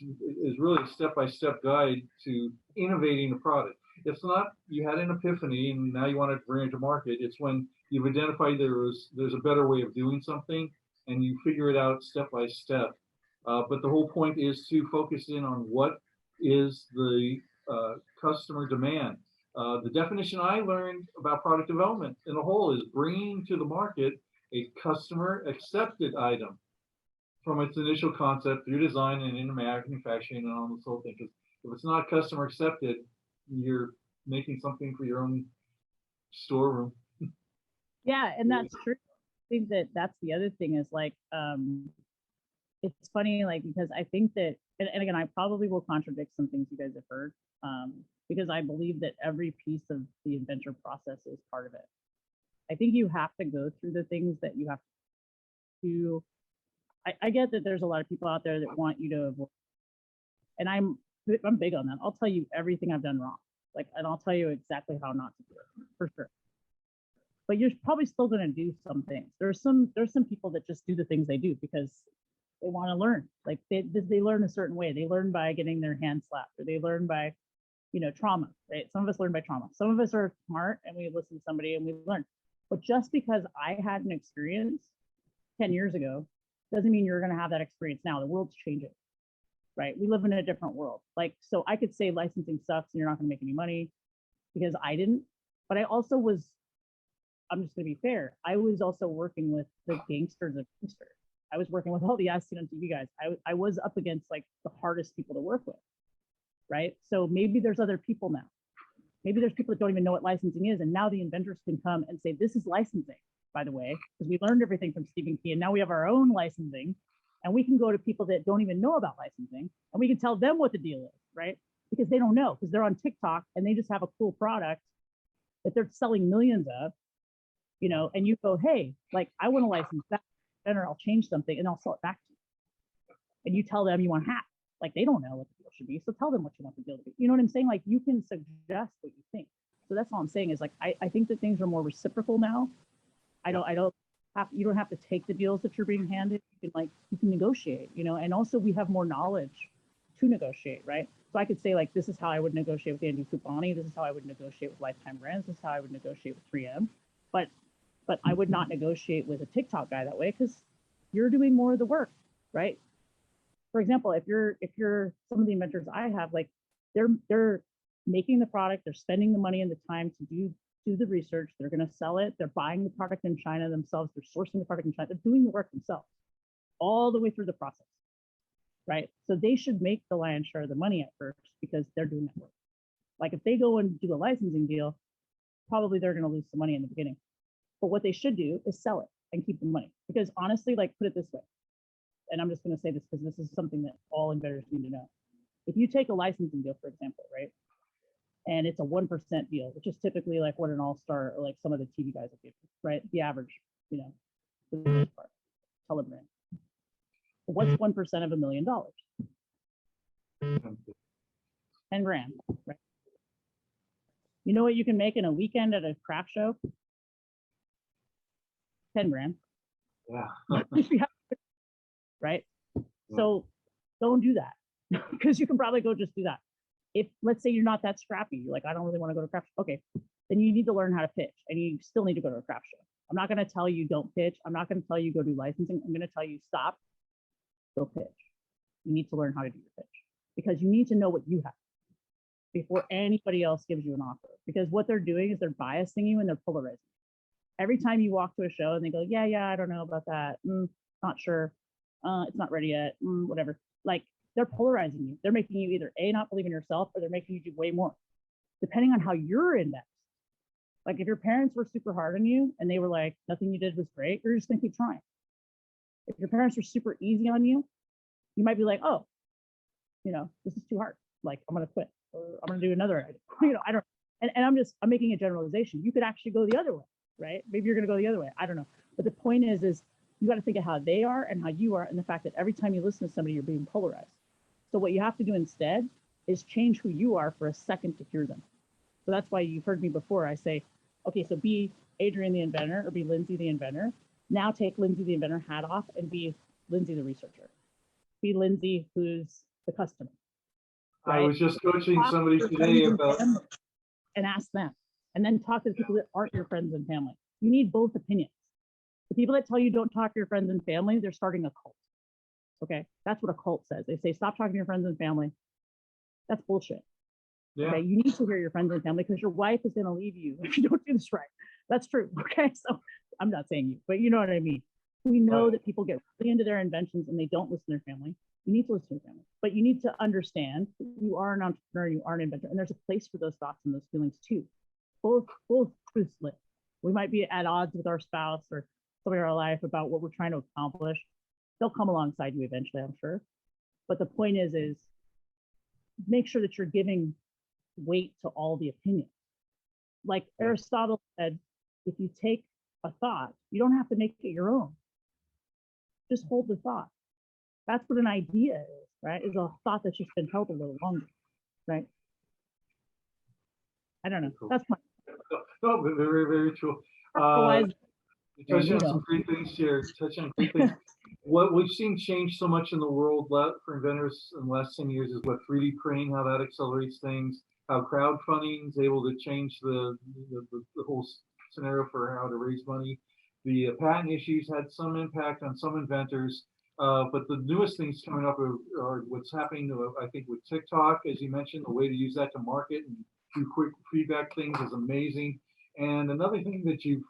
really a step-by-step guide to innovating the product. It's not you had an epiphany and now you want to bring it to market. It's when you've identified there's a better way of doing something and you figure it out step by step. But the whole point is to focus in on what is the customer demand. The definition I learned about product development in a whole is bringing to the market a customer accepted item from its initial concept through design and into manufacturing and all this whole thing. Because if it's not customer accepted, you're making something for your own storeroom. Yeah, and that's true. I think that's the other thing is like, it's funny, like, because I think that, and again, I probably will contradict some things you guys have heard, because I believe that every piece of the inventor process is part of it. I think you have to go through the things that you have to. I get that there's a lot of people out there that want you to avoid, and I'm big on that. I'll tell you everything I've done wrong, like, and I'll tell you exactly how not to do it for sure. But you're probably still going to do some things. There's some people that just do the things they do because they want to learn. Like they learn a certain way. They learn by getting their hand slapped, or they learn by, trauma, right? Some of us learn by trauma. Some of us are smart and we listen to somebody and we learn. But just because I had an experience 10 years ago doesn't mean you're going to have that experience now. The world's changing, right? We live in a different world. Like, so I could say licensing sucks and you're not going to make any money because I didn't, but I also was, I'm just going to be fair. I was also working with the gangsters of gangsters. I was working with all the As Seen on TV guys. I was up against like the hardest people to work with, right? So maybe there's other people now. Maybe there's people that don't even know what licensing is. And now the inventors can come and say, this is licensing, by the way, because we learned everything from Stephen Key. And now we have our own licensing. And we can go to people that don't even know about licensing. And we can tell them what the deal is, right? Because they don't know, because they're on TikTok and they just have a cool product that they're selling millions of, and you go, hey, like, I want to license that, or I'll change something and I'll sell it back to you. And you tell them you want half. Like, they don't know what the deal should be. So tell them what you want the deal to be. You know what I'm saying? Like, you can suggest what you think. So that's all I'm saying is, like, I think that things are more reciprocal now. You don't have to take the deals that you're being handed. You can negotiate, and also we have more knowledge to negotiate, right? So I could say, like, this is how I would negotiate with Andy Kupani. This is how I would negotiate with Lifetime Brands. This is how I would negotiate with 3M. But I would not negotiate with a TikTok guy that way, because you're doing more of the work, right? For example, if you're some of the inventors I have, like, they're making the product, they're spending the money and the time to do the research, they're going to sell it, they're buying the product in China themselves, they're sourcing the product in China, they're doing the work themselves all the way through the process, right? So they should make the lion's share of the money at first because they're doing that work. Like, if they go and do a licensing deal, probably they're going to lose some money in the beginning. But what they should do is sell it and keep the money. Because honestly, like, put it this way, and I'm just going to say this because this is something that all inventors need to know. If you take a licensing deal, for example, right, and it's a 1% deal, which is typically like what an all-star or like some of the TV guys will give you, right? The average, for the most part, telebrand. But what's 1% of $1 million? 10 grand, right? You know what you can make in a weekend at a craft show? 10 grand. Yeah. Right? So don't do that because you can probably go just do that. if let's say you're not that scrappy, you're like, I don't really want to go to a craft show. Okay, then you need to learn how to pitch, and you still need to go to a craft show. I'm not going to tell you don't pitch. I'm not going to tell you go do licensing. I'm going to tell you stop, go pitch. You need to learn how to do your pitch because you need to know what you have before anybody else gives you an offer. Because what they're doing is they're biasing you and they're polarizing. Every time you walk to a show and they go, yeah, I don't know about that. Not sure. It's not ready yet. Whatever. Like they're polarizing you. They're making you either A, not believe in yourself, or they're making you do way more, depending on how you're indexed. Like if your parents were super hard on you and they were like, nothing you did was great, you're just gonna keep trying. If your parents were super easy on you, you might be like, oh, this is too hard. Like I'm gonna quit or I'm gonna do another idea. I don't, and I'm making a generalization. You could actually go the other way, right? Maybe you're gonna go the other way. I don't know. But the point is you got to think of how they are and how you are, and the fact that every time you listen to somebody, you're being polarized. So what you have to do instead is change who you are for a second to hear them. So that's why you've heard me before. I say, okay, so be Adrian the inventor or be Lindsay the inventor. Now take Lindsay the inventor hat off and be Lindsay the researcher. Be Lindsay who's the customer. I was just coaching Talk somebody to your today friends about. and ask them, and then talk to the people that aren't your friends and family. You need both opinions. The people that tell you don't talk to your friends and family, they're starting a cult. Okay, that's what a cult says. They say stop talking to your friends and family. That's bullshit. Yeah. Okay, you need to hear your friends and family because your wife is going to leave you if you don't do this right. That's true. Okay, so I'm not saying you, but you know what I mean. We know Right. that people get really into their inventions and they don't listen to their family. You need to listen to your family, but you need to understand that you are an entrepreneur, you are an inventor, and there's a place for those thoughts and those feelings too. Both truths live. We might be at odds with our spouse or somebody in our life about what we're trying to accomplish. They'll come alongside you eventually, I'm sure. But the point is make sure that you're giving weight to all the opinions. Like Aristotle said, if you take a thought, you don't have to make it your own. Just hold the thought. That's what an idea is, right? Is a thought that's just been held a little longer, right? I don't know. That's my No, but very, very true. otherwise. Touching on You know. some great things here. Touching on great things. What we've seen change so much in the world for inventors in the last 10 years is what 3D printing, how that accelerates things, how crowdfunding is able to change the whole scenario for how to raise money. The patent issues had some impact on some inventors, but the newest things coming up are what's happening, I think, with TikTok, as you mentioned, the way to use that to market and do quick feedback things is amazing. And another thing that you've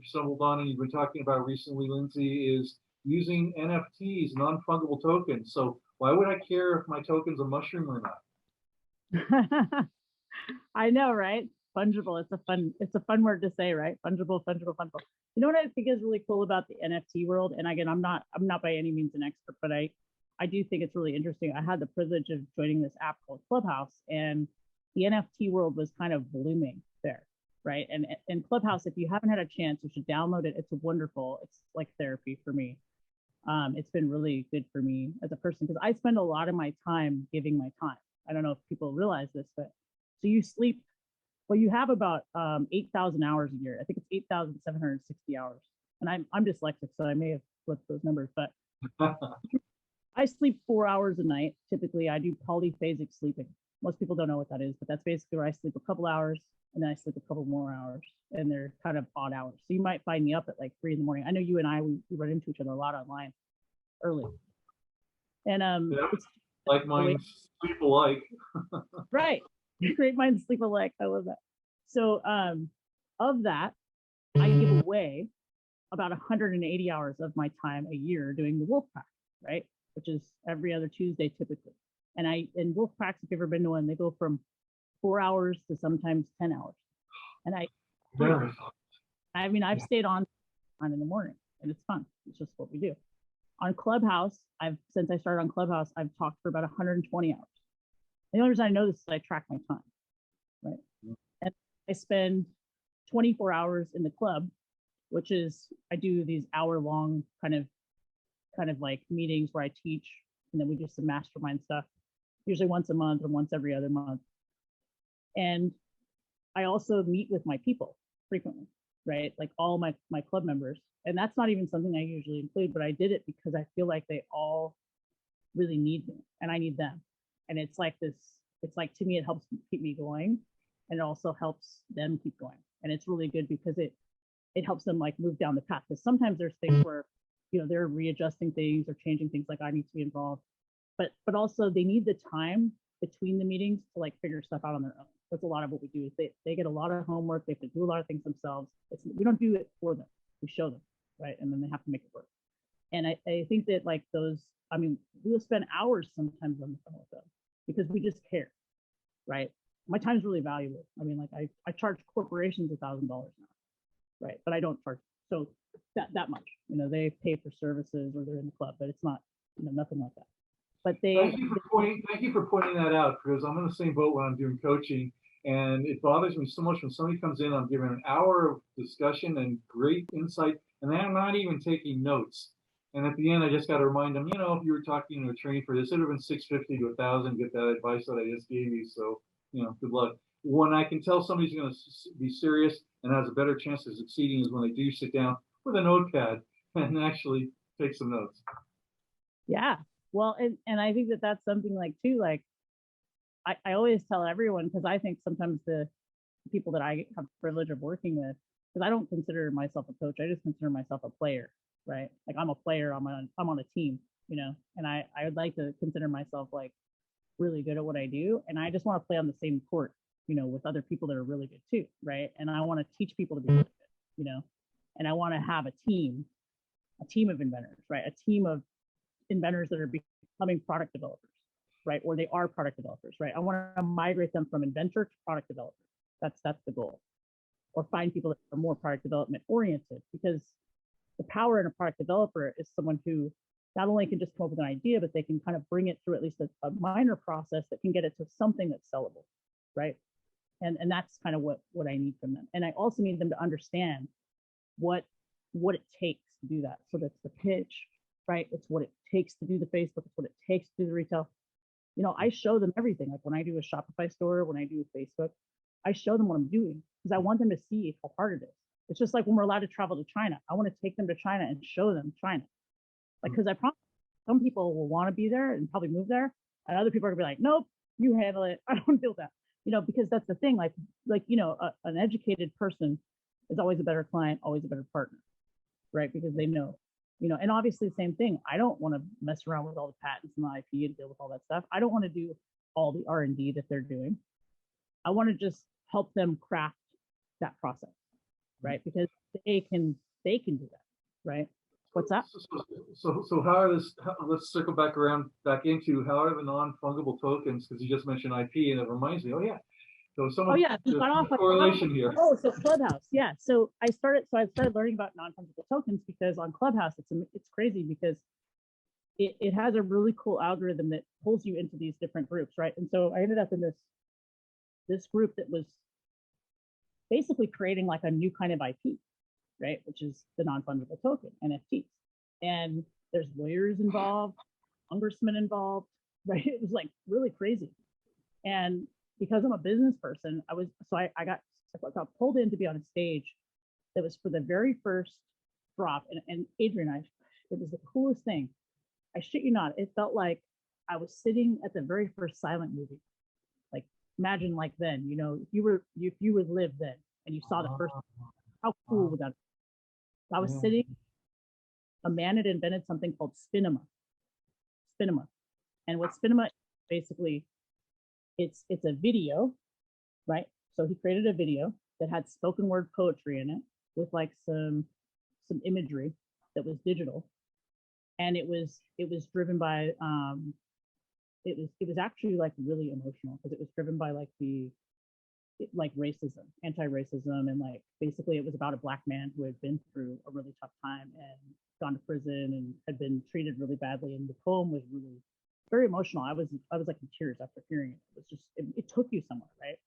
stumbled on and you've been talking about recently, Lindsay, is using NFTs, non-fungible tokens. So why would I care if my token's a mushroom or not? I know, right? Fungible. It's a fun word to say, right? Fungible. You know what I think is really cool about the NFT world? And again, I'm not by any means an expert, but I do think it's really interesting. I had the privilege of joining this app called Clubhouse, and the NFT world was kind of blooming there, right? And Clubhouse, if you haven't had a chance, you should download it. It's wonderful. It's like therapy for me. It's been really good for me as a person because I spend a lot of my time giving my time. I don't know if people realize this, but so you sleep, well, you have about 8,000 hours a year. I think it's 8,760 hours. And I'm dyslexic, so I may have flipped those numbers, but I sleep 4 hours a night. Typically, I do polyphasic sleeping. Most people don't know what that is, but that's basically where I sleep a couple hours and then I sleep a couple more hours, and they're kind of odd hours. So you might find me up at like 3 in the morning. I know you and I, we run into each other a lot online early. And Yeah, it's like mine, sleep alike. right. Great minds sleep alike. I love that. So of that, I give away about 180 hours of my time a year doing the wolf pack, right? Which is every other Tuesday typically. And in wolf packs, if you've ever been to one, they go from 4 hours to sometimes 10 hours. And I mean, I've stayed on in the morning, and it's fun. It's just what we do. On Clubhouse, since I started on Clubhouse, I've talked for about 120 hours. The only reason I know this is I track my time, right? And I spend 24 hours in the club, which is I do these hour-long kind of like meetings where I teach, and then we do some mastermind stuff, usually once a month or once every other month. And I also meet with my people frequently, right? Like all my club members. And that's not even something I usually include, but I did it because I feel like they all really need me and I need them. And it's like this it's like, to me, it helps keep me going, and it also helps them keep going. And it's really good because it helps them like move down the path. Because sometimes there's things where, you know, they're readjusting things or changing things, like I need to be involved, but also they need the time between the meetings to like figure stuff out on their own. That's a lot of what we do, is they get a lot of homework, they have to do a lot of things themselves. We don't do it for them, we show them, right? And then they have to make it work. And I think that like those, I mean, we'll spend hours sometimes on the phone with them because we just care, right? My time is really valuable. I mean, like I charge corporations $1,000 now, right? But I don't charge so that much. You know, they pay for services or they're in the club, but it's not, you know, nothing like that. But Thank you for pointing that out, because I'm in the same boat when I'm doing coaching, and it bothers me so much when somebody comes in, I'm giving an hour of discussion and great insight, and then I'm not even taking notes. And at the end, I just got to remind them, you know, if you were talking to a trainee for this, it would have been 650 to 1,000. Get that advice that I just gave you. So, you know, good luck. When I can tell somebody's going to be serious and has a better chance of succeeding is when they do sit down with a notepad and actually take some notes. Yeah. Well, and I think that that's something like too, like I always tell everyone, because I think sometimes the people that I have the privilege of working with, because I don't consider myself a coach, I just consider myself a player, right? Like I'm a player, I'm on a team, you know, and I would like to consider myself like really good at what I do. And I just want to play on the same court, you know, with other people that are really good too, right? And I want to teach people to be really good, you know, and I want to have a team of inventors, right? A team of inventors that are becoming product developers, right? Or they are product developers, right? I want to migrate them from inventor to product developer. That's the goal. Or find people that are more product development oriented, because the power in a product developer is someone who not only can just come up with an idea, but they can kind of bring it through at least a minor process that can get it to something that's sellable, right? And that's kind of what I need from them. And I also need them to understand what it takes to do that. So that's the pitch, right? It's what it takes to do the Facebook. It's what it takes to do the retail. You know, I show them everything. Like when I do a Shopify store, when I do Facebook, I show them what I'm doing because I want them to see how hard it is. It's just like when we're allowed to travel to China. I want to take them to China and show them China. Like, because I promise some people will want to be there and probably move there, and other people are gonna be like, nope, you handle it. I don't feel that. You know, because that's the thing. Like you know, an educated person is always a better client, always a better partner, right? Because they know, you know. And obviously, the same thing. I don't want to mess around with all the patents and the IP and deal with all that stuff. I don't want to do all the R&D that they're doing. I want to just help them craft that process, right? Because they can do that, right? What's that? So let's circle back into how are the non-fungible tokens, because you just mentioned IP, and it reminds me, oh yeah. So Oh yeah, there's a correlation here. Oh, so Clubhouse, yeah. So I started learning about non-fungible tokens because on Clubhouse, it's crazy because it has a really cool algorithm that pulls you into these different groups, right? And so I ended up in this group that was basically creating like a new kind of IP, right? Which is the non-fungible token, NFTs. And there's lawyers involved, congressmen involved, right? It was like really crazy. And because I'm a business person, I got pulled in to be on a stage that was for the very first drop. And Adrian, it was the coolest thing. I shit you not, it felt like I was sitting at the very first silent movie. Like imagine like then, you know, if you would live then and you saw the first, how cool would that be? I was sitting, a man had invented something called Spinema. And what Spinema basically, it's a video, right? So he created a video that had spoken word poetry in it with like some imagery that was digital. And it was driven by it was actually like really emotional because it was driven by like racism, anti-racism, and like basically it was about a black man who had been through a really tough time and gone to prison and had been treated really badly. And the poem was really very emotional. I was like in tears after hearing it. It was just it took you somewhere, right?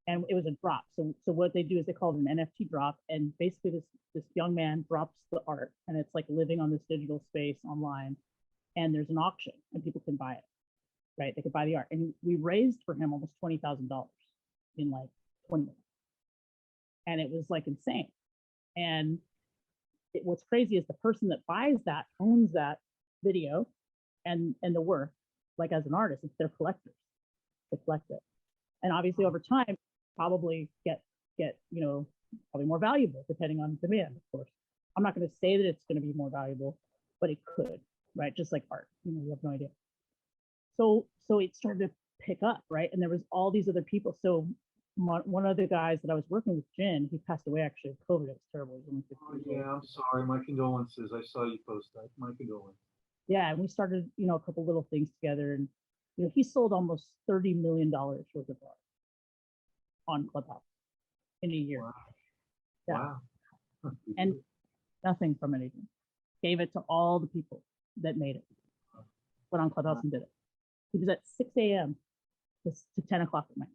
And it was a drop. So what they do is they call it an NFT drop, and basically this young man drops the art, and it's like living on this digital space online, and there's an auction, and people can buy it, right? They could buy the art, and we raised for him almost $20,000 in like 20 minutes, and it was like insane. And what's crazy is the person that buys that owns that video and the work, like as an artist, it's their collectors. to collect it. And obviously over time, probably get, probably more valuable depending on demand, of course. I'm not going to say that it's going to be more valuable, but it could, right? Just like art, you have no idea. So it started to pick up, right? And there was all these other people. So one of the guys that I was working with, Jin, he passed away actually of COVID. It was terrible. He was only 50 years Yeah, old. I'm sorry. My condolences. I saw you post that. My condolences. Yeah, and we started, a couple little things together, and he sold almost $30 million worth of art on Clubhouse in a year. Wow. Yeah. Wow. And nothing from anything. Gave it to all the people that made it. Went on Clubhouse and did it. He was at 6 a.m. to 10 o'clock at night.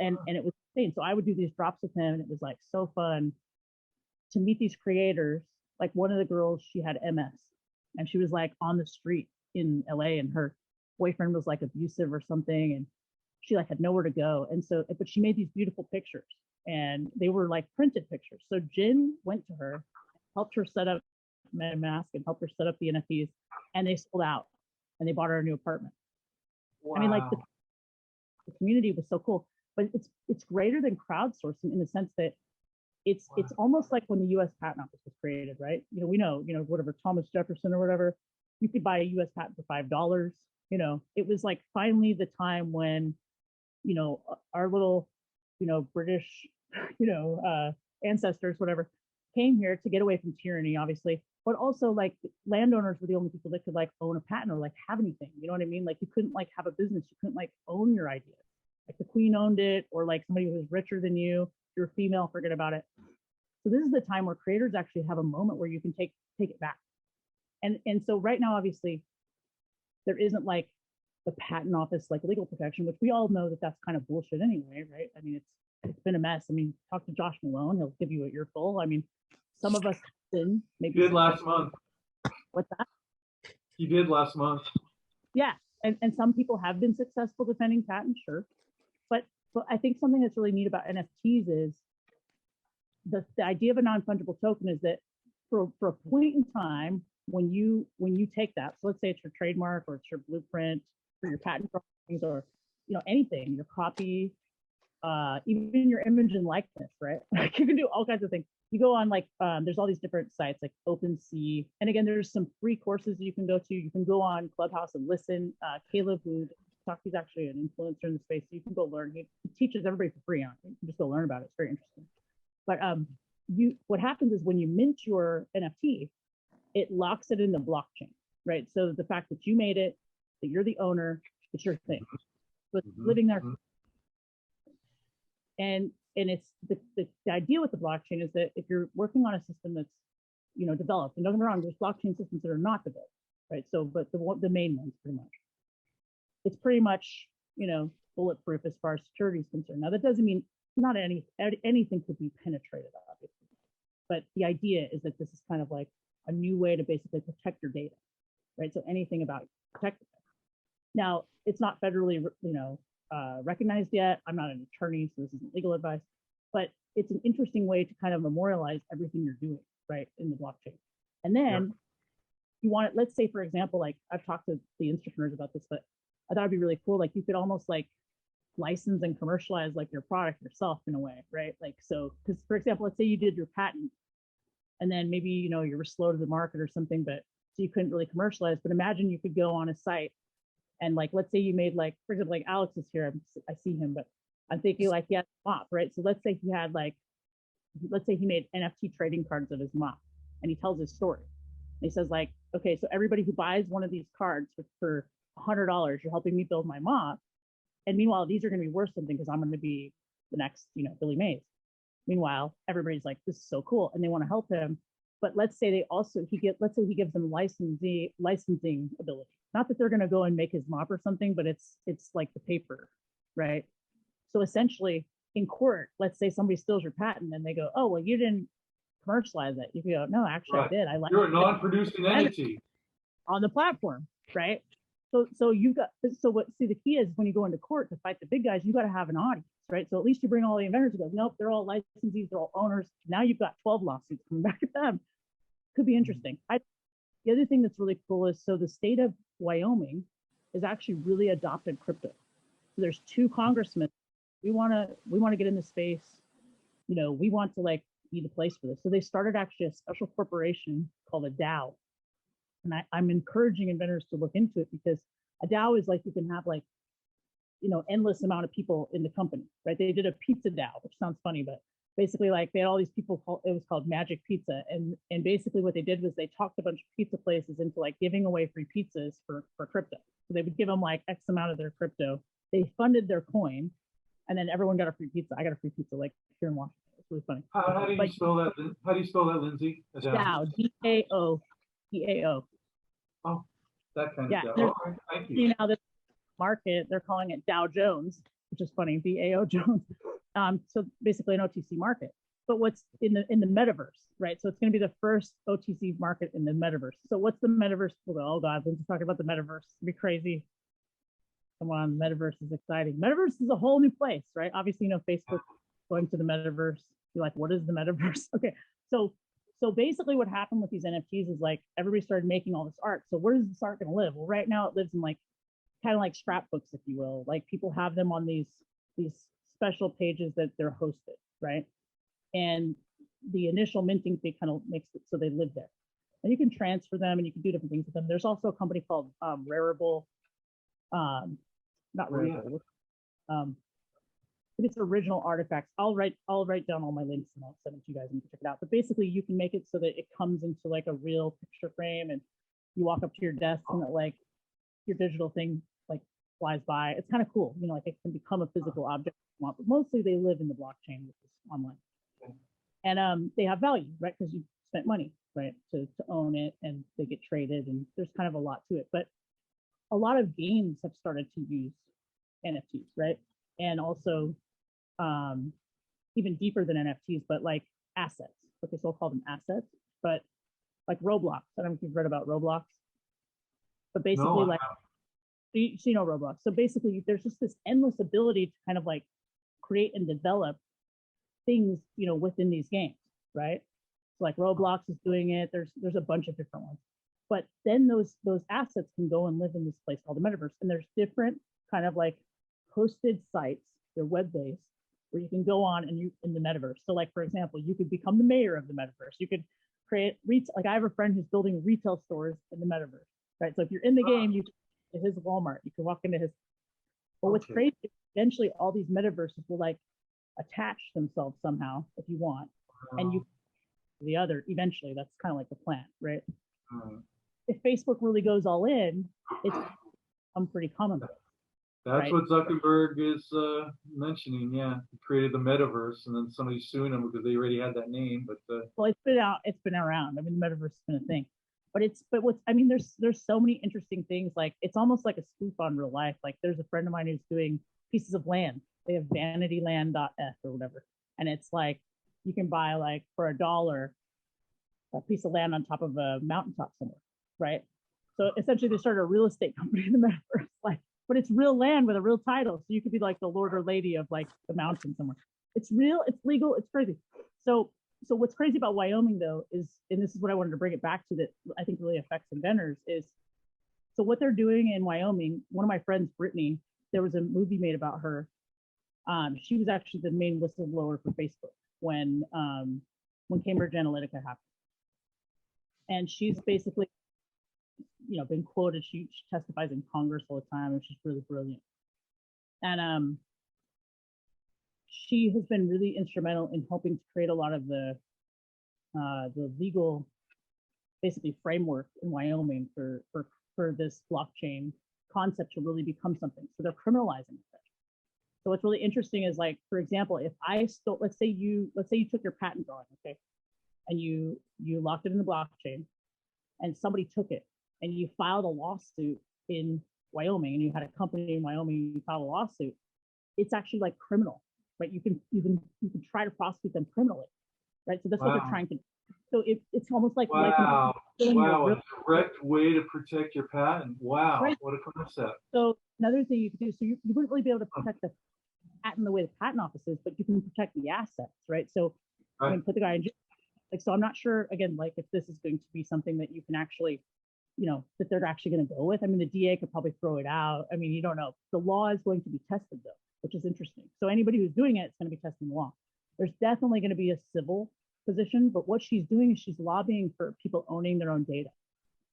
And it was insane. So I would do these drops with him, and it was like so fun to meet these creators. Like one of the girls, she had MS, and she was like on the street in LA, and her boyfriend was like abusive or something, and she like had nowhere to go. And so, but she made these beautiful pictures, and they were like printed pictures. So Jin went to her, helped her set up MetaMask, and helped her set up the NFTs, and they sold out, and they bought her a new apartment. Wow. I mean, like the community was so cool, but it's greater than crowdsourcing in the sense that it's almost like when the U.S. Patent Office was created, right? We know, whatever, Thomas Jefferson or whatever, you could buy a U.S. patent for $5. It was like finally the time when, our little, British, ancestors, whatever, came here to get away from tyranny, obviously, but also like landowners were the only people that could like own a patent or like have anything. You know what I mean? Like you couldn't like have a business, you couldn't like own your idea. Like the queen owned it, or like somebody who was richer than you. You're a female, forget about it. So this is the time where creators actually have a moment where you can take it back. And so right now, obviously, there isn't like the patent office, like legal protection, which we all know that that's kind of bullshit anyway, right? I mean, it's been a mess. I mean, talk to Josh Malone, he'll give you an earful. I mean, some of us didn't. Maybe You did last month. What's that? You did last month. Yeah, and some people have been successful defending patents, sure. But I think something that's really neat about NFTs is the idea of a non-fungible token is that for a point in time, when you take that, so let's say it's your trademark or it's your blueprint for your patent drawings or anything, your copy, even your image and likeness, right? Like you can do all kinds of things. You go on like there's all these different sites like OpenSea, and again, there's some free courses you can go to. You can go on Clubhouse and listen. Caleb, who he's actually an influencer in the space, so you can go learn. He teaches everybody for free on it. You can just go learn about it. It's very interesting. But what happens is when you mint your NFT, it locks it in the blockchain, right? So the fact that you made it, that you're the owner, it's your thing. So it's living there. And it's the idea with the blockchain is that if you're working on a system that's developed, and don't get me wrong, there's blockchain systems that are not developed, right? So, but the main ones pretty much. It's pretty much, bulletproof as far as security is concerned. Now, that doesn't mean not anything could be penetrated, obviously. But the idea is that this is kind of like a new way to basically protect your data, right? So anything about protect it. Now, it's not federally, recognized yet. I'm not an attorney, so this isn't legal advice, but it's an interesting way to kind of memorialize everything you're doing, right, in the blockchain. And then you want it, let's say, for example, like I've talked to the entrepreneurs about this, but I thought it'd be really cool. Like you could almost like license and commercialize like your product yourself in a way, right? Like, so, because for example, let's say you did your patent and then maybe, you were slow to the market or something, but so you couldn't really commercialize, but imagine you could go on a site and like, let's say you made like, for example, like Alex is here, I see him, but I'm thinking like, yeah, mop, right? So let's say he had like, let's say he made NFT trading cards of his mop and he tells his story. And he says like, okay, so everybody who buys one of these cards for $100, you're helping me build my mop. And meanwhile, these are going to be worth something because I'm going to be the next, Billy Mays. Meanwhile, everybody's like, this is so cool. And they want to help him. But let's say let's say he gives them licensing ability. Not that they're going to go and make his mop or something, but it's like the paper, right? So essentially in court, let's say somebody steals your patent and they go, oh, well, you didn't commercialize it. You go, no, actually I did. You're a non-producing entity on the platform, right? So you got, the key is when you go into court to fight the big guys, you got to have an audience, right? So at least you bring all the inventors and go, nope, they're all licensees, they're all owners. Now you've got 12 lawsuits coming back at them. Could be interesting. The other thing that's really cool is, so the state of Wyoming has actually really adopted crypto. So there's two congressmen. We want to get in the space. You know, we want to like be the place for this. So they started actually a special corporation called a DAO. And I'm encouraging inventors to look into it because a DAO is like you can have like, you know, endless amount of people in the company, right? They did a pizza DAO, which sounds funny, but basically like they had all these people it was called Magic Pizza. And basically what they did was they talked a bunch of pizza places into like giving away free pizzas for crypto. So they would give them like X amount of their crypto. They funded their coin and then everyone got a free pizza. I got a free pizza like here in Washington. It's really funny. How do you spell that? How do you spell that, Lindsay? DAO, DAO, DAO. Oh, that kind Yeah, of stuff. Okay, thank you. You know, this market, they're calling it Dow Jones, which is funny, DAO Jones. So basically an OTC market. But what's in the metaverse, right? So it's going to be the first OTC market in the metaverse. So what's the metaverse? Oh God, Lindsay's talking about the metaverse. It'd be crazy. Come on, metaverse is exciting. Metaverse is a whole new place, right? Obviously, you know, Facebook going to the metaverse. You're like, what is the metaverse? Okay, so basically what happened with these NFTs is like everybody started making all this art. So where is this art going to live? Well, right now it lives in like kind of like scrapbooks, if you will. Like people have them on these special pages that they're hosted, right? And the initial minting fee kind of makes it so they live there. And you can transfer them and you can do different things with them. There's also a company called Rarible, not Rarible. It's original artifacts. I'll write down all my links and I'll send it to you guys and you can check it out. But basically you can make it so that it comes into like a real picture frame and you walk up to your desk and it like your digital thing like flies by. It's kind of cool. You know, like it can become a physical object if you want, but mostly they live in the blockchain, which is online. And they have value, right? Because you spent money, right, to own it and they get traded and there's kind of a lot to it. But a lot of games have started to use NFTs, right? And also even deeper than NFTs, but like assets. Okay, so I'll call them assets, but like Roblox. I don't know if you've read about Roblox, but basically No, like, so you know Roblox. So basically there's just this endless ability to kind of like create and develop things, you know, within these games, right? So like Roblox is doing it. There's a bunch of different ones. But then those assets can go and live in this place called the metaverse. And there's different kind of like hosted sites, they're web-based, where you can go on and you in the metaverse. So like, for example, you could become the mayor of the metaverse. You could create retail, like I have a friend who's building retail stores in the metaverse, right? So if you're in the game, you can his Walmart, you can walk into his, but what's crazy, eventually all these metaverses will like attach themselves somehow if you want, and you the other eventually. That's kind of like the plan, right? If Facebook really goes all in, it's pretty commonplace. That's right? what Zuckerberg is mentioning. Yeah, he created the metaverse, and then somebody's suing him because they already had that name. But well, it's been around. I mean, the metaverse has been a thing, but what's I mean, there's so many interesting things. Like it's almost like a spoof on real life. Like there's a friend of mine who's doing pieces of land. They have vanityland.f or whatever, and it's like you can buy like for $1 a piece of land on top of a mountaintop somewhere, right? So essentially, they started a real estate company in the metaverse, like, but it's real land with a real title. So you could be like the lord or lady of like the mountain somewhere. It's real, it's legal, it's crazy. So what's crazy about Wyoming though is, and this is what I wanted to bring it back to that I think really affects inventors is, so what they're doing in Wyoming. One of my friends, Brittany, there was a movie made about her. She was actually the main whistleblower for Facebook when Cambridge Analytica happened. And she's basically, you know, been quoted. She testifies in Congress all the time, and she's really brilliant. And she has been really instrumental in helping to create a lot of the legal, basically framework in Wyoming for this blockchain concept to really become something. So they're criminalizing it. So what's really interesting is, like, for example, if I stole, let's say you took your patent drawing, okay, and you locked it in the blockchain, and somebody took it, and you filed a lawsuit in Wyoming, and you had a company in Wyoming, you filed a lawsuit, it's actually like criminal, right? You can try to prosecute them criminally, right? So that's what they're trying to do. So it's almost like wow, a direct way to protect your patent. Wow, right. What a concept. So another thing you could do, so you wouldn't really be able to protect the patent the way the patent office is, but you can protect the assets, right? So I mean, put the guy in jail. Like, so I'm not sure, again, like if this is going to be something that you can actually that they're actually going to go with. I mean, the DA could probably throw it out. I mean, you don't know. The law is going to be tested though, which is interesting. So anybody who's doing it is going to be testing the law. There's definitely going to be a civil position, but what she's doing is she's lobbying for people owning their own data.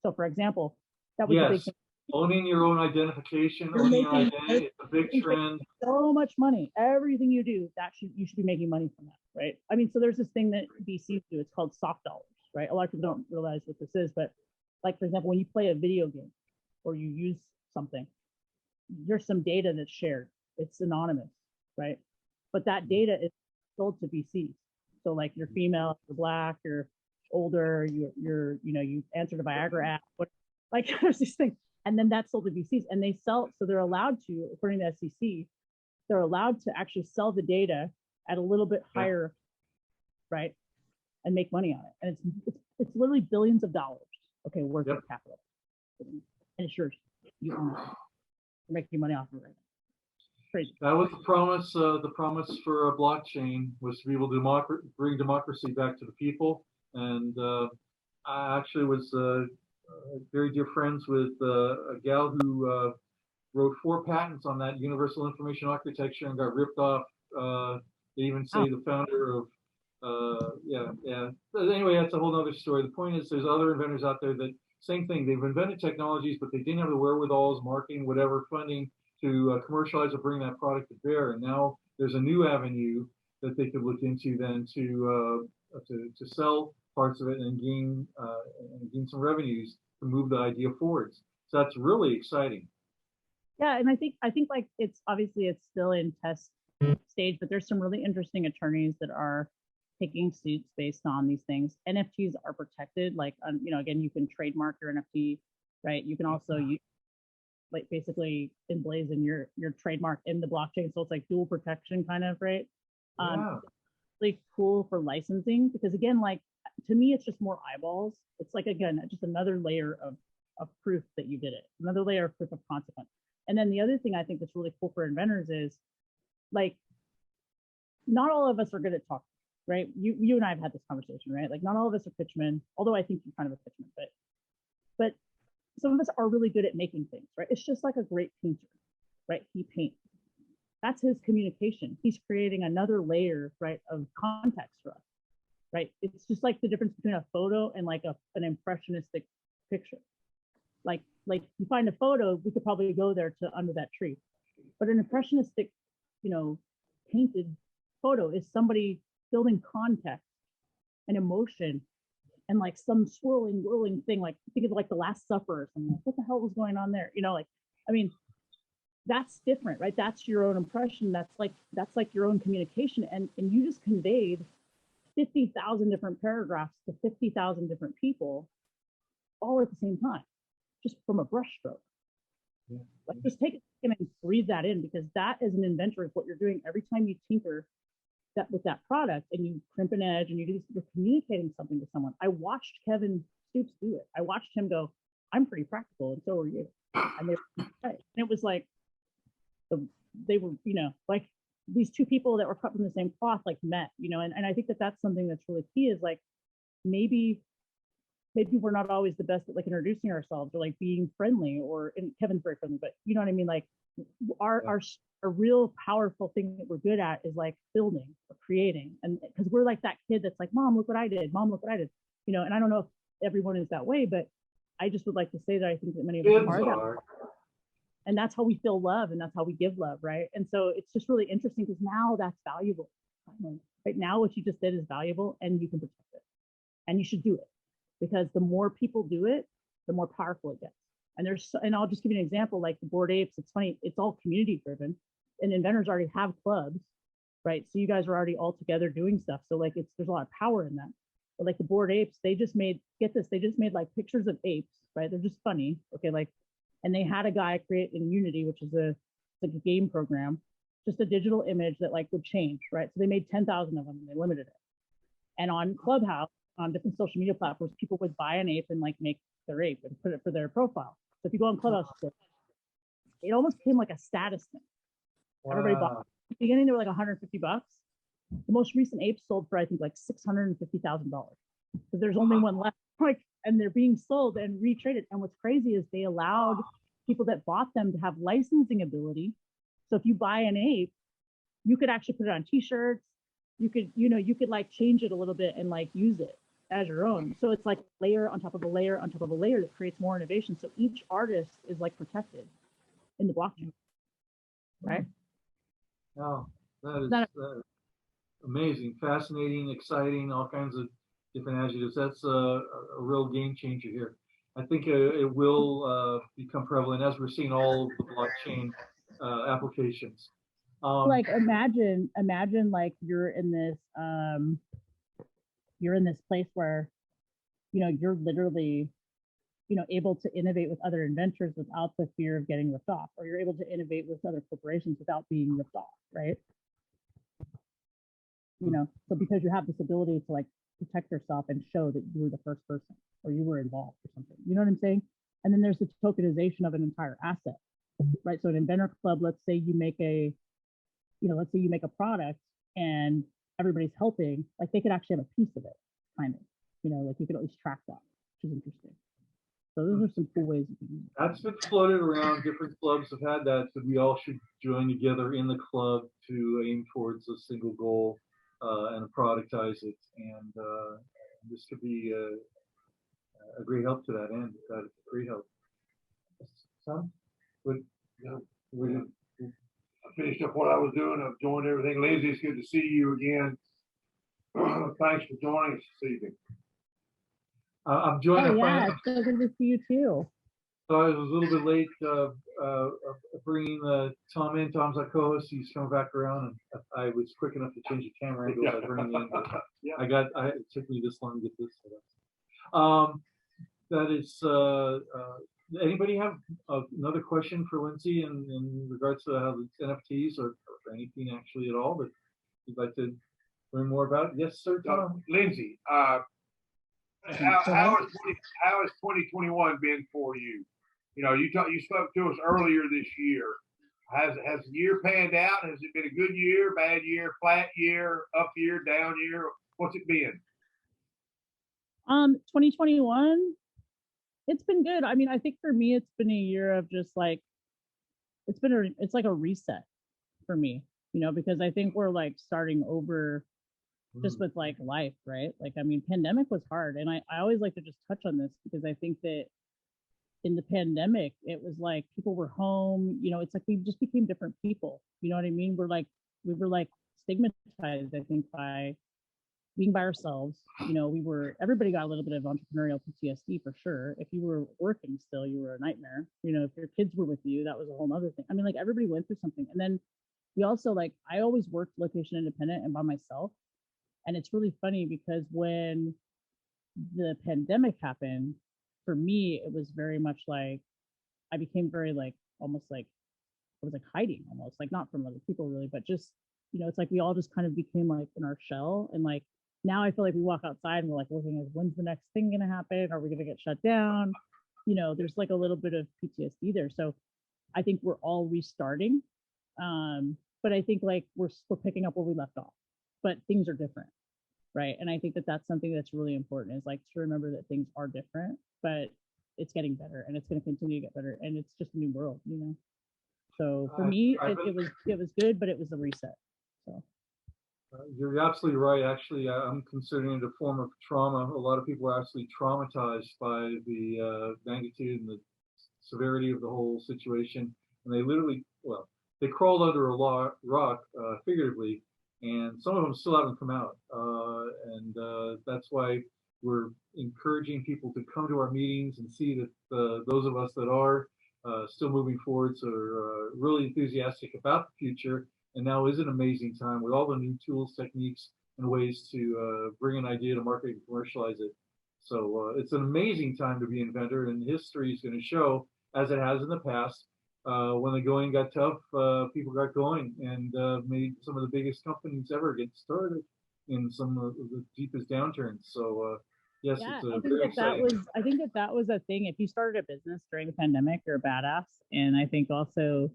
So for example, that was a big Yes, thing. owning your own identification, You're owning your making- identity, it's a big trend. So much money. Everything you do, you should be making money from that, right? I mean, so there's this thing that VCs do. It's called soft dollars, right? A lot of people don't realize what this is, but like for example, when you play a video game or you use something, there's some data that's shared. It's anonymous, right? But that data is sold to VCs. So like you're female, you're black, you're older, you answered a Viagra ad, like there's these things. And then that's sold to VCs and they sell, so they're allowed to, according to SEC, they're allowed to actually sell the data at a little bit higher, right? And make money on it. And it's literally billions of dollars, okay, worth of capital. And it's yours. You own it. You're making money off of it right now. Crazy. That was the promise. The promise for a blockchain was to be able to bring democracy back to the people. And I actually was very dear friends with a gal who wrote 4 patents on that universal information architecture and got ripped off. They even say the founder of, yeah. But anyway, that's a whole other story. The point is there's other inventors out there that, same thing, they've invented technologies, but they didn't have the wherewithals, marketing, whatever, funding to commercialize or bring that product to bear. And now there's a new avenue that they could look into then to sell parts of it and gain some revenues to move the idea forwards. So that's really exciting. Yeah, and I think like it's still in test stage, but there's some really interesting attorneys that are taking suits based on these things. NFTs are protected, like again, you can trademark your NFT, right? You can also like basically emblazon your trademark in the blockchain, so it's like dual protection kind of, right? Yeah. Really cool for licensing because again, like to me, it's just more eyeballs. It's like again, just another layer of proof that you did it, another layer of proof of consequence. And then the other thing I think that's really cool for inventors is like, not all of us are good at talking, right? You and I have had this conversation, right? Like not all of us are pitchmen, although I think you're kind of a pitchman, but some of us are really good at making things, right? It's just like a great painter, right? He paints. That's his communication. He's creating another layer, right, of context for us, right? It's just like the difference between a photo and like an impressionistic picture. Like you find a photo, we could probably go there to under that tree. But an impressionistic, painted photo is somebody building context and emotion and like some swirling, whirling thing. Like think of like the Last Supper or something. Like, what the hell was going on there? That's different, right? That's your own impression. That's like your own communication. And you just conveyed 50,000 different paragraphs to 50,000 different people all at the same time, just from a brushstroke. Yeah. Like just take a second and breathe that in, because that as an inventor is what you're doing every time you tinker that with that product and you crimp an edge and you're communicating something to someone. I watched Kevin Stoops do it. I watched him go, I'm pretty practical and so are you. And it was like, they were, like these two people that were cut from the same cloth, like met, and I think that's something that's really key is like, maybe we're not always the best at like introducing ourselves or like being friendly and Kevin's very friendly, but you know what I mean? Like our real powerful thing that we're good at is like building or creating. And because we're like that kid that's like, Mom, look what I did. Mom, look what I did. And I don't know if everyone is that way, but I just would like to say that I think that many of us are that way. And that's how we feel love and that's how we give love, right? And so it's just really interesting because now that's valuable. Right now, what you just did is valuable and you can protect it. And you should do it because the more people do it, the more powerful it gets. And I'll just give you an example, like the Bored Apes, it's funny, it's all community driven and inventors already have clubs, right? So you guys are already all together doing stuff. So like there's a lot of power in that. But like the Bored Apes, they just made like pictures of apes, right? They're just funny, okay? Like, and they had a guy create in Unity, which is like a game program, just a digital image that like would change, right? So they made 10,000 of them and they limited it. And on Clubhouse, on different social media platforms, people would buy an ape and like make their ape and put it for their profile. So if you go on Clubhouse, it almost became like a status thing. Wow. Everybody bought. At the beginning, they were like $150. The most recent ape sold for I think like $650,000 because there's only one left. like, and they're being sold and retraded. And what's crazy is they allowed people that bought them to have licensing ability. So if you buy an ape, you could actually put it on t-shirts. You could, you could like change it a little bit and like use it as your own. So it's like layer on top of a layer on top of a layer that creates more innovation. So each artist is like protected in the blockchain, right? Oh, that is That- amazing, fascinating, exciting, all kinds of different adjectives. That's a real game changer here. I think it will become prevalent as we're seeing all of the blockchain applications. Like imagine like you're in this place where, you're literally, able to innovate with other inventors without the fear of getting ripped off, or you're able to innovate with other corporations without being ripped off, right? So because you have this ability to like protect yourself and show that you were the first person or you were involved or something, you know what I'm saying? And then there's the tokenization of an entire asset, right? So an inventor club, let's say you make a product and everybody's helping, like they could actually have a piece of it, kind of, like you could at least track that, which is interesting. So those are some cool ways you can use it. That's been floated around. Different clubs have had that, so we all should join together in the club to aim towards a single goal and productize it. And this could be a great help to that end. That's a great help. Son, I finished up what I was doing. I've joined everything. Lindsay, it's good to see you again. Thanks for joining us this evening. I'm joining. Yeah, it's so good to see you too. So I was a little bit late bringing Tom in. Tom's our co-host. He's coming back around, and I was quick enough to change the camera angle by bringing in. Yeah. It took me this long to get this set up. That is. Anybody have another question for Lindsay in regards to how the NFTs or anything actually at all that you'd like to learn more about? Yes, sir, Tom. Lindsay, how has 2021 been for you? You spoke to us earlier this year. Has the year panned out? Has it been a good year, bad year, flat year, up year, down year? What's it been? 2021, it's been good. I mean, I think for me, it's been a year of just like, it's like a reset for me, because I think we're like starting over just with like life, right? Like, I mean, pandemic was hard. And I always like to just touch on this because I think that in the pandemic, it was like people were home, it's like we just became different people. You know what I mean? We were like stigmatized, I think, by being by ourselves. Everybody got a little bit of entrepreneurial PTSD for sure. If you were working still, you were a nightmare. If your kids were with you, that was a whole nother thing. I mean, like everybody went through something. And then we also I always worked location independent and by myself. And it's really funny because when the pandemic happened, for me, it was very much like, I became very almost like, I was like hiding almost, like not from other people really, but just, it's like we all just kind of became like in our shell. And like, now I feel like we walk outside and we're like looking at when's the next thing going to happen? Are we going to get shut down? There's like a little bit of PTSD there. So I think we're all restarting. But I think like we're picking up where we left off, but things are different. Right. And I think that that's something that's really important, is like to remember that things are different, but it's getting better and it's going to continue to get better. And it's just a new world, So for me, it was good, but it was a reset. So. You're absolutely right. Actually, I'm considering it a form of trauma. A lot of people are actually traumatized by the magnitude and the severity of the whole situation. And they literally, they crawled under a rock, figuratively, and some of them still haven't come out. And that's why we're encouraging people to come to our meetings and see that those of us that are still moving forwards are really enthusiastic about the future. And now is an amazing time with all the new tools, techniques, and ways to bring an idea to market and commercialize it. So it's an amazing time to be an inventor, and history is going to show, as it has in the past, when the going got tough, people got going and made some of the biggest companies ever get started in some of the deepest downturns. So yes, yeah, it's very exciting. I think that was a thing. If you started a business during the pandemic, you're a badass. And I think also,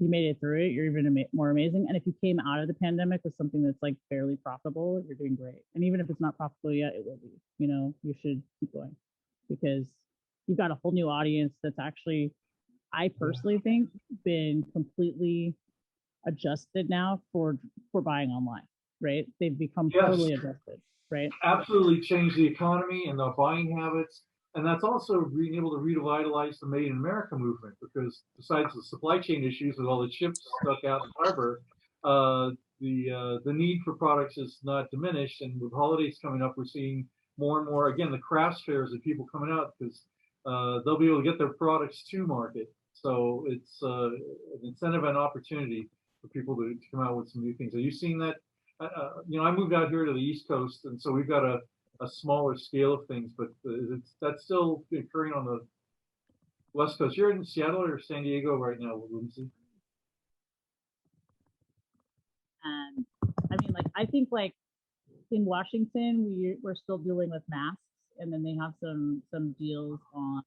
you made it through it, you're even more amazing. And if you came out of the pandemic with something that's like fairly profitable, you're doing great. And even if it's not profitable yet, it will be. You know, you should keep going because you've got a whole new audience that's actually, I personally think, been completely adjusted now for buying online, right? They've become Yes. totally adjusted, right? Absolutely changed the economy and the buying habits. And that's also being able to revitalize the Made in America movement because besides the supply chain issues with all the ships stuck out in harbor, the need for products is not diminished. And with holidays coming up, we're seeing more and more, again, the crafts fairs of people coming out because they'll be able to get their products to market. So it's an incentive and opportunity for people to come out with some new things. Are you seeing that? You know, I moved out here to the East Coast, and so we've got a smaller scale of things, but that's still occurring on the West Coast. You're in Seattle or San Diego right now, Lindsay? And I mean, like, I think like in Washington, we're still dealing with masks, and then they have some deals on,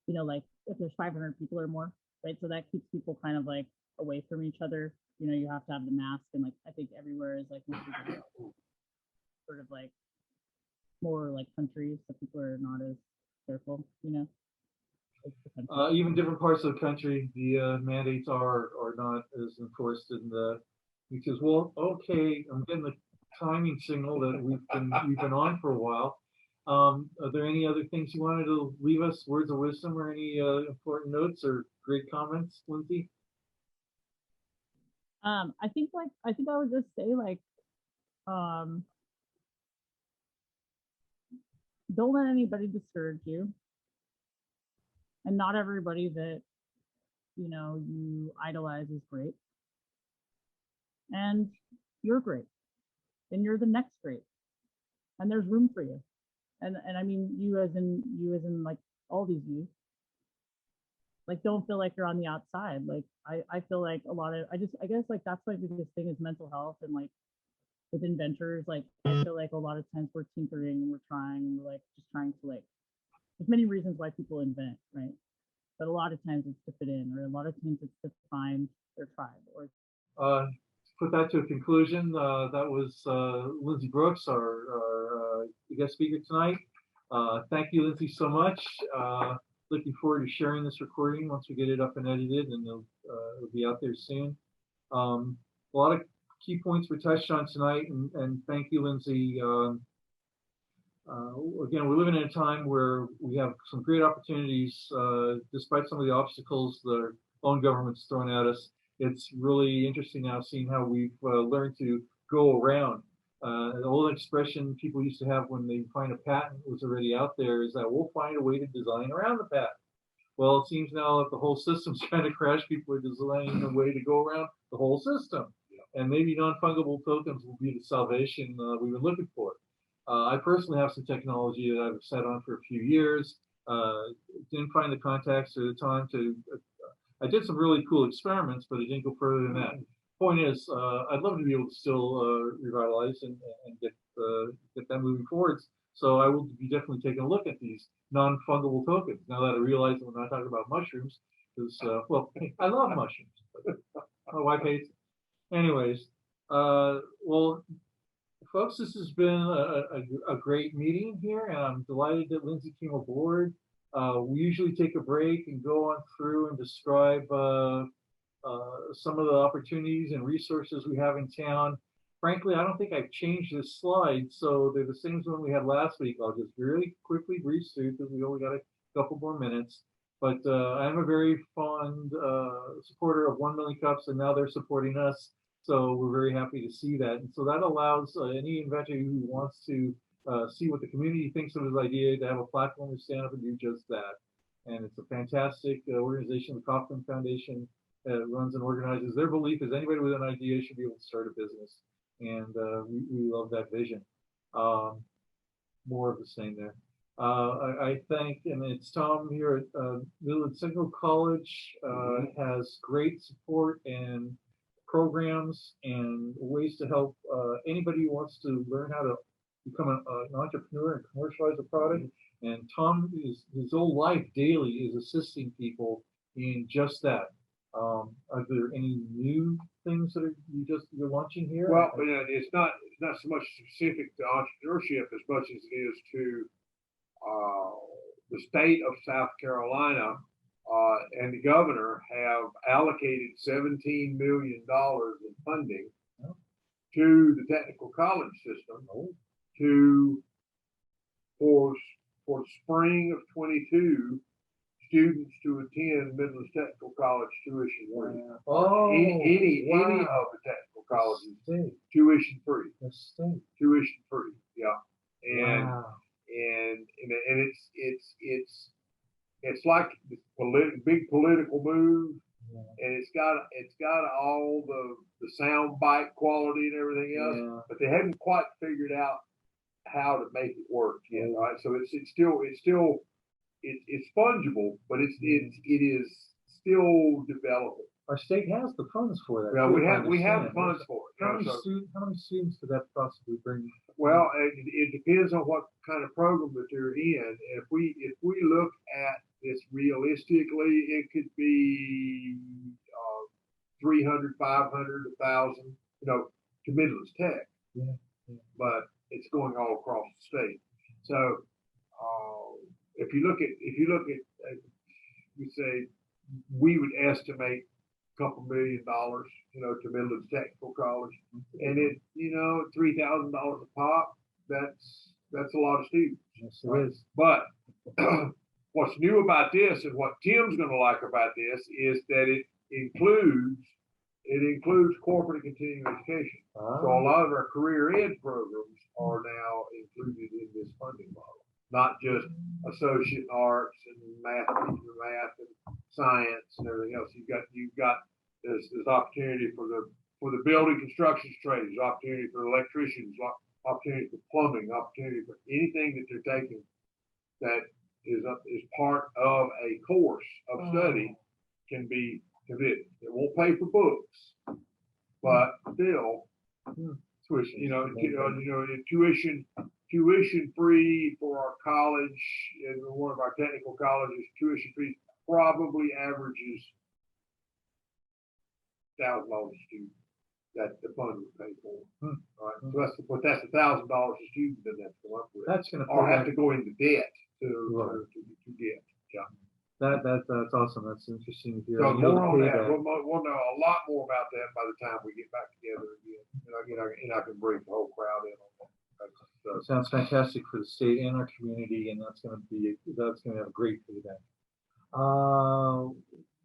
you know, like if there's 500 people or more, right? So that keeps people kind of like away from each other. You know, you have to have the mask, and like I think everywhere is like sort of like more like countries, so people are not as careful. You know. Even different parts of the country, the mandates are not as enforced in the because well, okay, I'm getting the timing signal that we've been on for a while. Are there any other things you wanted to leave us, words of wisdom, or any important notes or great comments, Lindsay? I think I would just say like, don't let anybody discourage you. And not everybody that, you know, you idolize is great. And you're great. And you're the next great. And there's room for you. And I mean you as in like all these youth. Like don't feel like you're on the outside. Like I feel like a lot of I guess like that's my biggest thing is mental health and like with inventors, like I feel like a lot of times we're tinkering and we're trying and we're like just trying to like there's many reasons why people invent, right? But a lot of times it's to fit in, or a lot of times it's to find their tribe. Or To put that to a conclusion, that was Lindsay Brooks, our guest speaker tonight. Thank you, Lindsay, so much. Looking forward to sharing this recording once we get it up and edited, and it'll be out there soon. A lot of key points were touched on tonight, and thank you, Lindsay. Again, we're living in a time where we have some great opportunities, despite some of the obstacles that our own government's thrown at us. It's really interesting now seeing how we've learned to go around. An old expression people used to have when they find a patent was already out there is that we'll find a way to design around the patent. Well, it seems now that the whole system's trying to crash. People are designing a way to go around the whole system. And maybe non-fungible tokens will be the salvation we've been looking for. I personally have some technology that I've sat on for a few years. Didn't find the contacts or the time to. I did some really cool experiments, but it didn't go further than that. Point is, I'd love to be able to still revitalize and get that moving forwards. So I will be definitely taking a look at these non-fungible tokens. Now that I realize that we're not talking about mushrooms, because well, I love mushrooms. My wife hates them. Anyways, well. Folks, this has been a great meeting here, and I'm delighted that Lindsay came aboard. We usually take a break and go on through and describe some of the opportunities and resources we have in town. Frankly, I don't think I've changed this slide, so they're the same as one we had last week. I'll just really quickly breeze through because we only got a couple more minutes. But I'm a very fond supporter of 1 Million Cups, and now they're supporting us. So we're very happy to see that. And so that allows any inventor who wants to see what the community thinks of his idea to have a platform to stand up and do just that. And it's a fantastic organization. The Kauffman Foundation runs and organizes. Their belief is anybody with an idea should be able to start a business. And we love that vision. More of the same there. I thank, and it's Tom here at Midland Signal College, has great support and programs and ways to help anybody who wants to learn how to become an entrepreneur and commercialize a product. And Tom, his whole life daily is assisting people in just that. Are there any new things that you're launching here? Well, it's not so much specific to entrepreneurship as much as it is to the state of South Carolina and the governor have allocated $17 million in funding to the technical college system for spring of 22 students to attend Midlands Technical College tuition free. Any of the technical colleges tuition free. Tuition free. Yeah. And it's like the big political move, and it's got all the sound bite quality and everything else, but they haven't quite figured out how to make it work yet. Right? So it's fungible, but it is still developing. Our state has the funds for that. Yeah, too, we have funds for it. How many students could that possibly bring? Well, it depends on what kind of program that they're in. And if we look at this realistically, it could be 300, 500, 1,000, to Midlands Tech. But it's going all across the state. So if you look at, we say we would estimate a couple $1 million, to Midlands Technical College, and it, $3,000 a pop. That's a lot of students. Yes, it is. But what's new about this, and what Tim's going to like about this, is that it includes corporate and continuing education. So a lot of our career ed programs are now included in this funding model, not just associate in arts and math and science and everything else. You've got there's opportunity for the building construction trades, opportunity for electricians, opportunity for plumbing, opportunity for anything that they're taking that is part of a course of study can be committed. It won't pay for books, but still tuition, tuition free for our college, and one of our technical colleges, tuition free probably averages $1,000 a student that the fund would pay for. Right. So that's $1,000 a student that has to come up with. That's going to or have to go into debt to get. Yeah. That's awesome. That's interesting to hear. So more on that. We'll know a lot more about that by the time we get back together again. And I can bring the whole crowd in on that. It sounds fantastic for the state and our community, and that's going to have a great payback.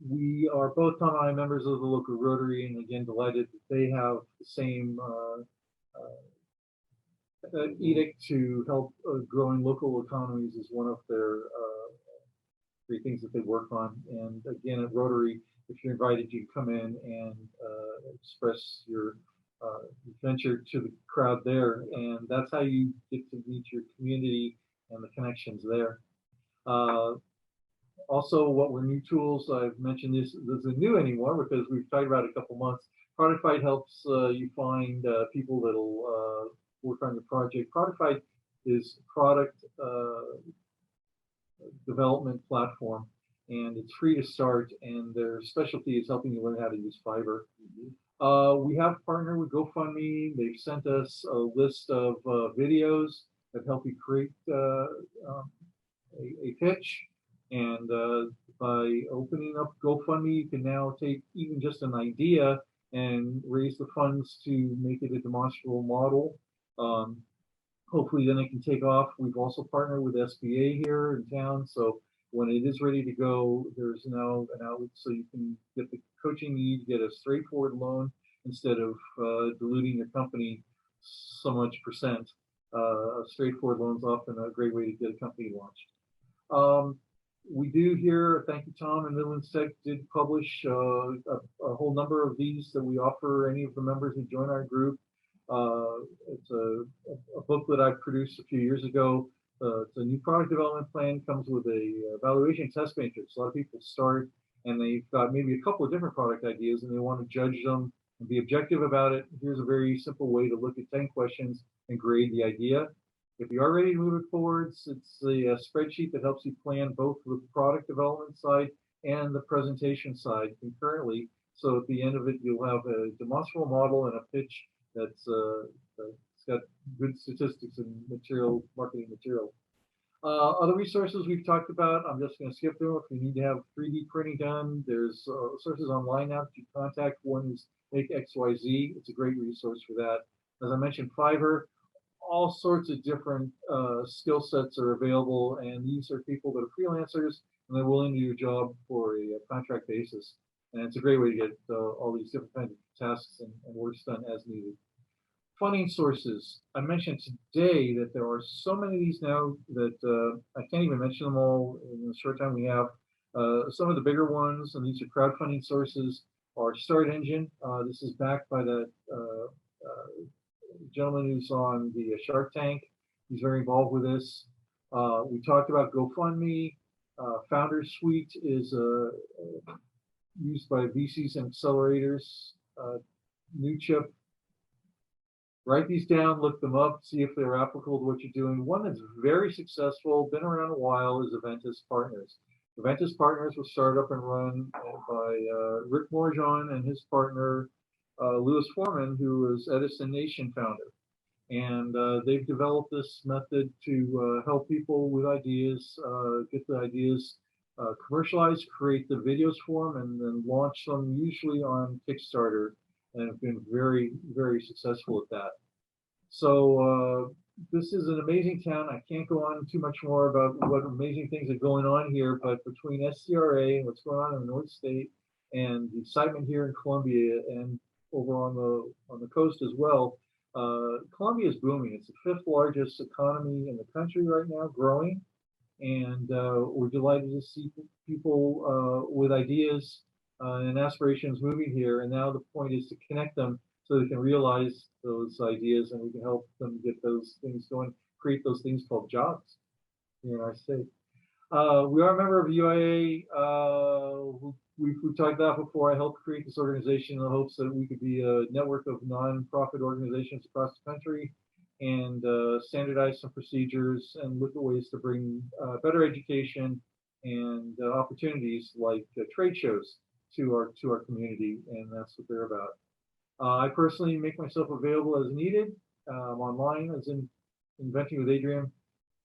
We are both Tom and I members of the local Rotary, and again delighted that they have the same edict to help growing local economies is one of their three things that they work on. And again, at Rotary, if you're invited, you can come in and express your venture to the crowd there, and that's how you get to meet your community and the connections there. Also, what were new tools? I've mentioned this isn't new anymore because we've talked about it a couple months. Product Fight helps you find people that'll work on your project. Product Fight is product development platform, and it's free to start, and their specialty is helping you learn how to use Fiverr. We have partnered with GoFundMe. They've sent us a list of videos that help you create a pitch. And by opening up GoFundMe, you can now take even just an idea and raise the funds to make it a demonstrable model. Hopefully then it can take off. We've also partnered with SBA here in town. So when it is ready to go, there's now an outlet so you can get the coaching you need, get a straightforward loan instead of diluting your company so much percent. A straightforward loan is often a great way to get a company launched. We do here, thank you, Tom, and Midlands Tech did publish a whole number of these that we offer any of the members who join our group. It's a booklet I produced a few years ago. It's a new product development plan, comes with a evaluation test matrix. A lot of people start and they've got maybe a couple of different product ideas and they want to judge them and be objective about it. Here's a very simple way to look at 10 questions and grade the idea. If you are ready to move it forwards, it's a spreadsheet that helps you plan both the product development side and the presentation side concurrently. So at the end of it, you'll have a demonstrable model and a pitch that's got good statistics and material, marketing material. Other resources we've talked about, I'm just going to skip through. If you need to have 3D printing done, there's sources online now that you contact. One is Make XYZ. It's a great resource for that. As I mentioned, Fiverr, all sorts of different skill sets are available, and these are people that are freelancers and they're willing to do a job for a contract basis. And it's a great way to get all these different kinds of tasks and works done as needed. Funding sources. I mentioned today that there are so many of these now that I can't even mention them all in the short time we have. Some of the bigger ones, and these are crowdfunding sources, are Start Engine. This is backed by the gentleman who's on the Shark Tank. He's very involved with this. We talked about GoFundMe. Founders Suite is used by VCs and accelerators. New Chip. Write these down, look them up, see if they're applicable to what you're doing. One that's very successful, been around a while, is Inventors Partners. Inventors Partners was started up and run by Rick Morjon and his partner, Louis Foreman, who is Edison Nation founder. And they've developed this method to help people with ideas, get the ideas commercialized, create the videos for them, and then launch them usually on Kickstarter, and have been very, very successful at that. So this is an amazing town. I can't go on too much more about what amazing things are going on here, but between SCRA and what's going on in the North State and the excitement here in Columbia and over on the coast as well, Columbia is booming. It's the 5th largest economy in the country right now, growing, and we're delighted to see people with ideas and aspirations moving here. And now the point is to connect them so they can realize those ideas, and we can help them get those things going, create those things called jobs here in our state. We are a member of UIA. We've talked about before. I helped create this organization in the hopes that we could be a network of nonprofit organizations across the country and standardize some procedures and look at ways to bring better education and opportunities like trade shows to our community, and that's what they're about. I personally make myself available as needed online, as in Inventing with Adrian.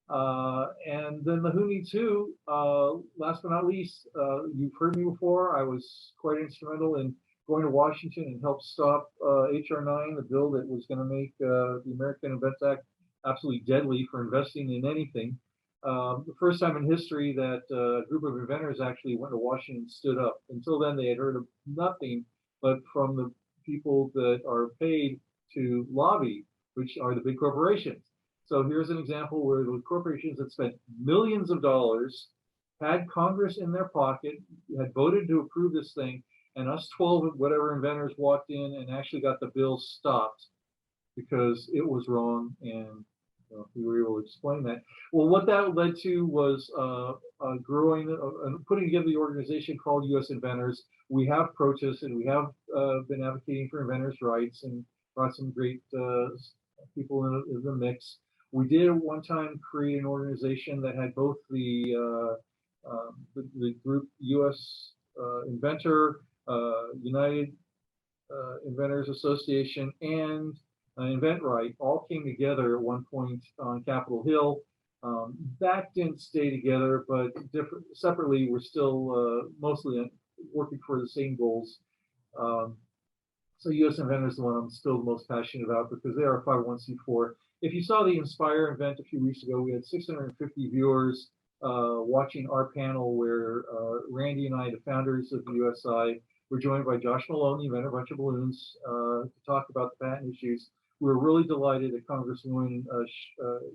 And then the Who Needs Who, last but not least, you've heard me before. I was quite instrumental in going to Washington and helped stop HR 9, the bill that was going to make the American Invents Act absolutely deadly for investing in anything. The first time in history that a group of inventors actually went to Washington and stood up. Until then, they had heard of nothing but from the people that are paid to lobby, which are the big corporations. So here's an example where the corporations that spent millions of dollars, had Congress in their pocket, had voted to approve this thing, and us 12 whatever inventors walked in and actually got the bill stopped because it was wrong, and we were able to explain that. Well, what that led to was growing and putting together the organization called U.S. Inventors. We have protested, we have been advocating for inventors' rights and brought some great people in the mix. We did at one time create an organization that had both the group U.S. Inventor, United Inventors Association, and InventRight all came together at one point on Capitol Hill. That didn't stay together, but separately, we're still mostly working for the same goals. So U.S. Inventors is the one I'm still the most passionate about because they are a 501c4. If you saw the Inspire event a few weeks ago, we had 650 viewers watching our panel where Randy and I, the founders of the USI, were joined by Josh Malone, the inventor of Bunch of Balloons, to talk about the patent issues. We were really delighted that Congresswoman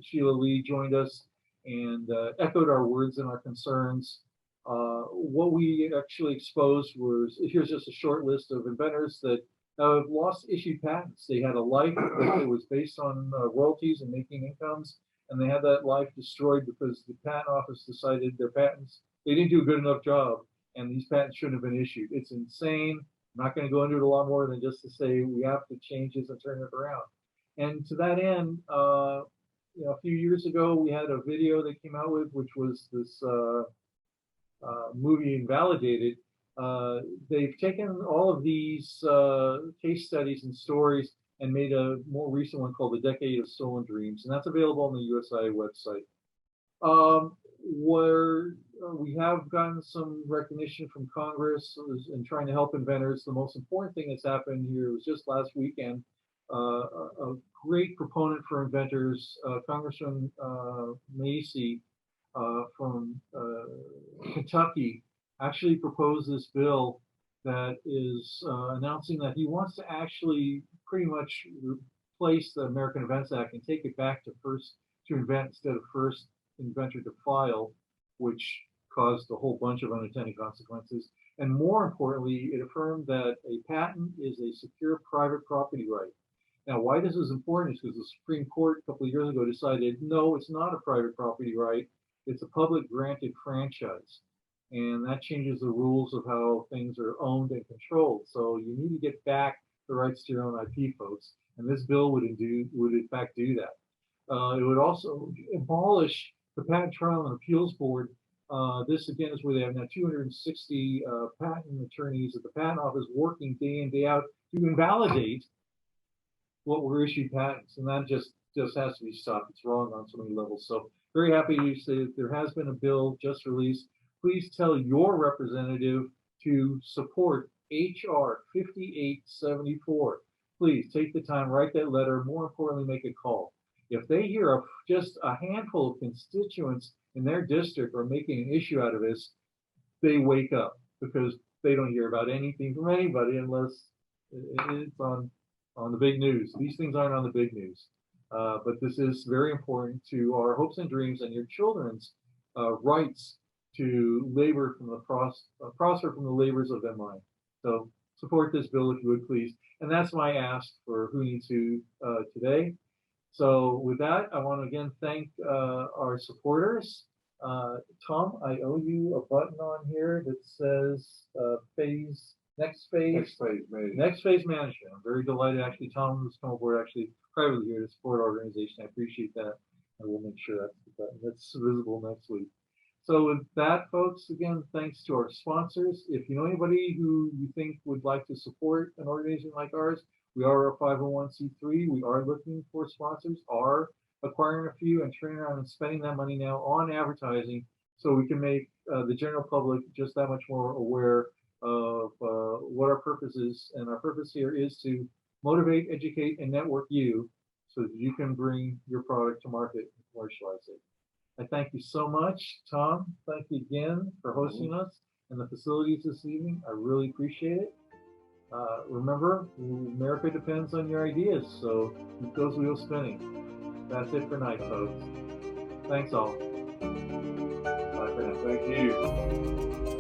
Sheila Lee joined us and echoed our words and our concerns. What we actually exposed was, here's just a short list of inventors that have lost issued patents. They had a life that was based on royalties and making incomes, and they had that life destroyed because the patent office decided their patents, they didn't do a good enough job, and these patents shouldn't have been issued. It's insane. I'm not going to go into it a lot more than just to say we have to change this and turn it around. And to that end, a few years ago, we had a video that came out with, which was this movie Invalidated, they've taken all of these case studies and stories and made a more recent one called The Decade of Stolen Dreams, and that's available on the USIA website. Where we have gotten some recognition from Congress in trying to help inventors. The most important thing that's happened here was just last weekend. A great proponent for inventors, Congressman Macy from Kentucky, actually proposed this bill that is announcing that he wants to actually pretty much replace the American Invents Act and take it back to first to invent instead of first inventor to file, which caused a whole bunch of unintended consequences. And more importantly, it affirmed that a patent is a secure private property right. Now, why this is important is because the Supreme Court a couple of years ago decided, no, it's not a private property right. It's a public granted franchise. And that changes the rules of how things are owned and controlled. So you need to get back the rights to your own IP, folks. And this bill would in fact do that. It would also abolish the Patent Trial and Appeals Board. This again is where they have now 260 patent attorneys at the patent office working day in, day out to invalidate what were issued patents. And that just has to be stopped. It's wrong on so many levels. So very happy to say that there has been a bill just released. Please tell your representative to support HR 5874. Please take the time, write that letter, more importantly, make a call. If they hear of just a handful of constituents in their district are making an issue out of this, they wake up because they don't hear about anything from anybody unless it's on the big news. These things aren't on the big news. But this is very important to our hopes and dreams and your children's rights to labor from the prosper from the labors of their mind. So support this bill if you would, please. And that's my ask for Who Needs Who today. So with that, I want to again thank our supporters. Tom, I owe you a button on here that says next phase management. I'm very delighted. Actually, Tom has come aboard actually privately here to support our organization. I appreciate that. And we'll make sure that's visible next week. So with that, folks, again, thanks to our sponsors. If you know anybody who you think would like to support an organization like ours, we are a 501c3. We are looking for sponsors, are acquiring a few and turning around and spending that money now on advertising so we can make the general public just that much more aware of what our purpose is. And our purpose here is to motivate, educate, and network you so that you can bring your product to market and commercialize it. I thank you so much, Tom. Thank you again for hosting us and the facilities this evening. I really appreciate it. Remember, America depends on your ideas, so keep those wheels spinning. That's it for tonight, folks. Thanks all. Bye for now. Thank you.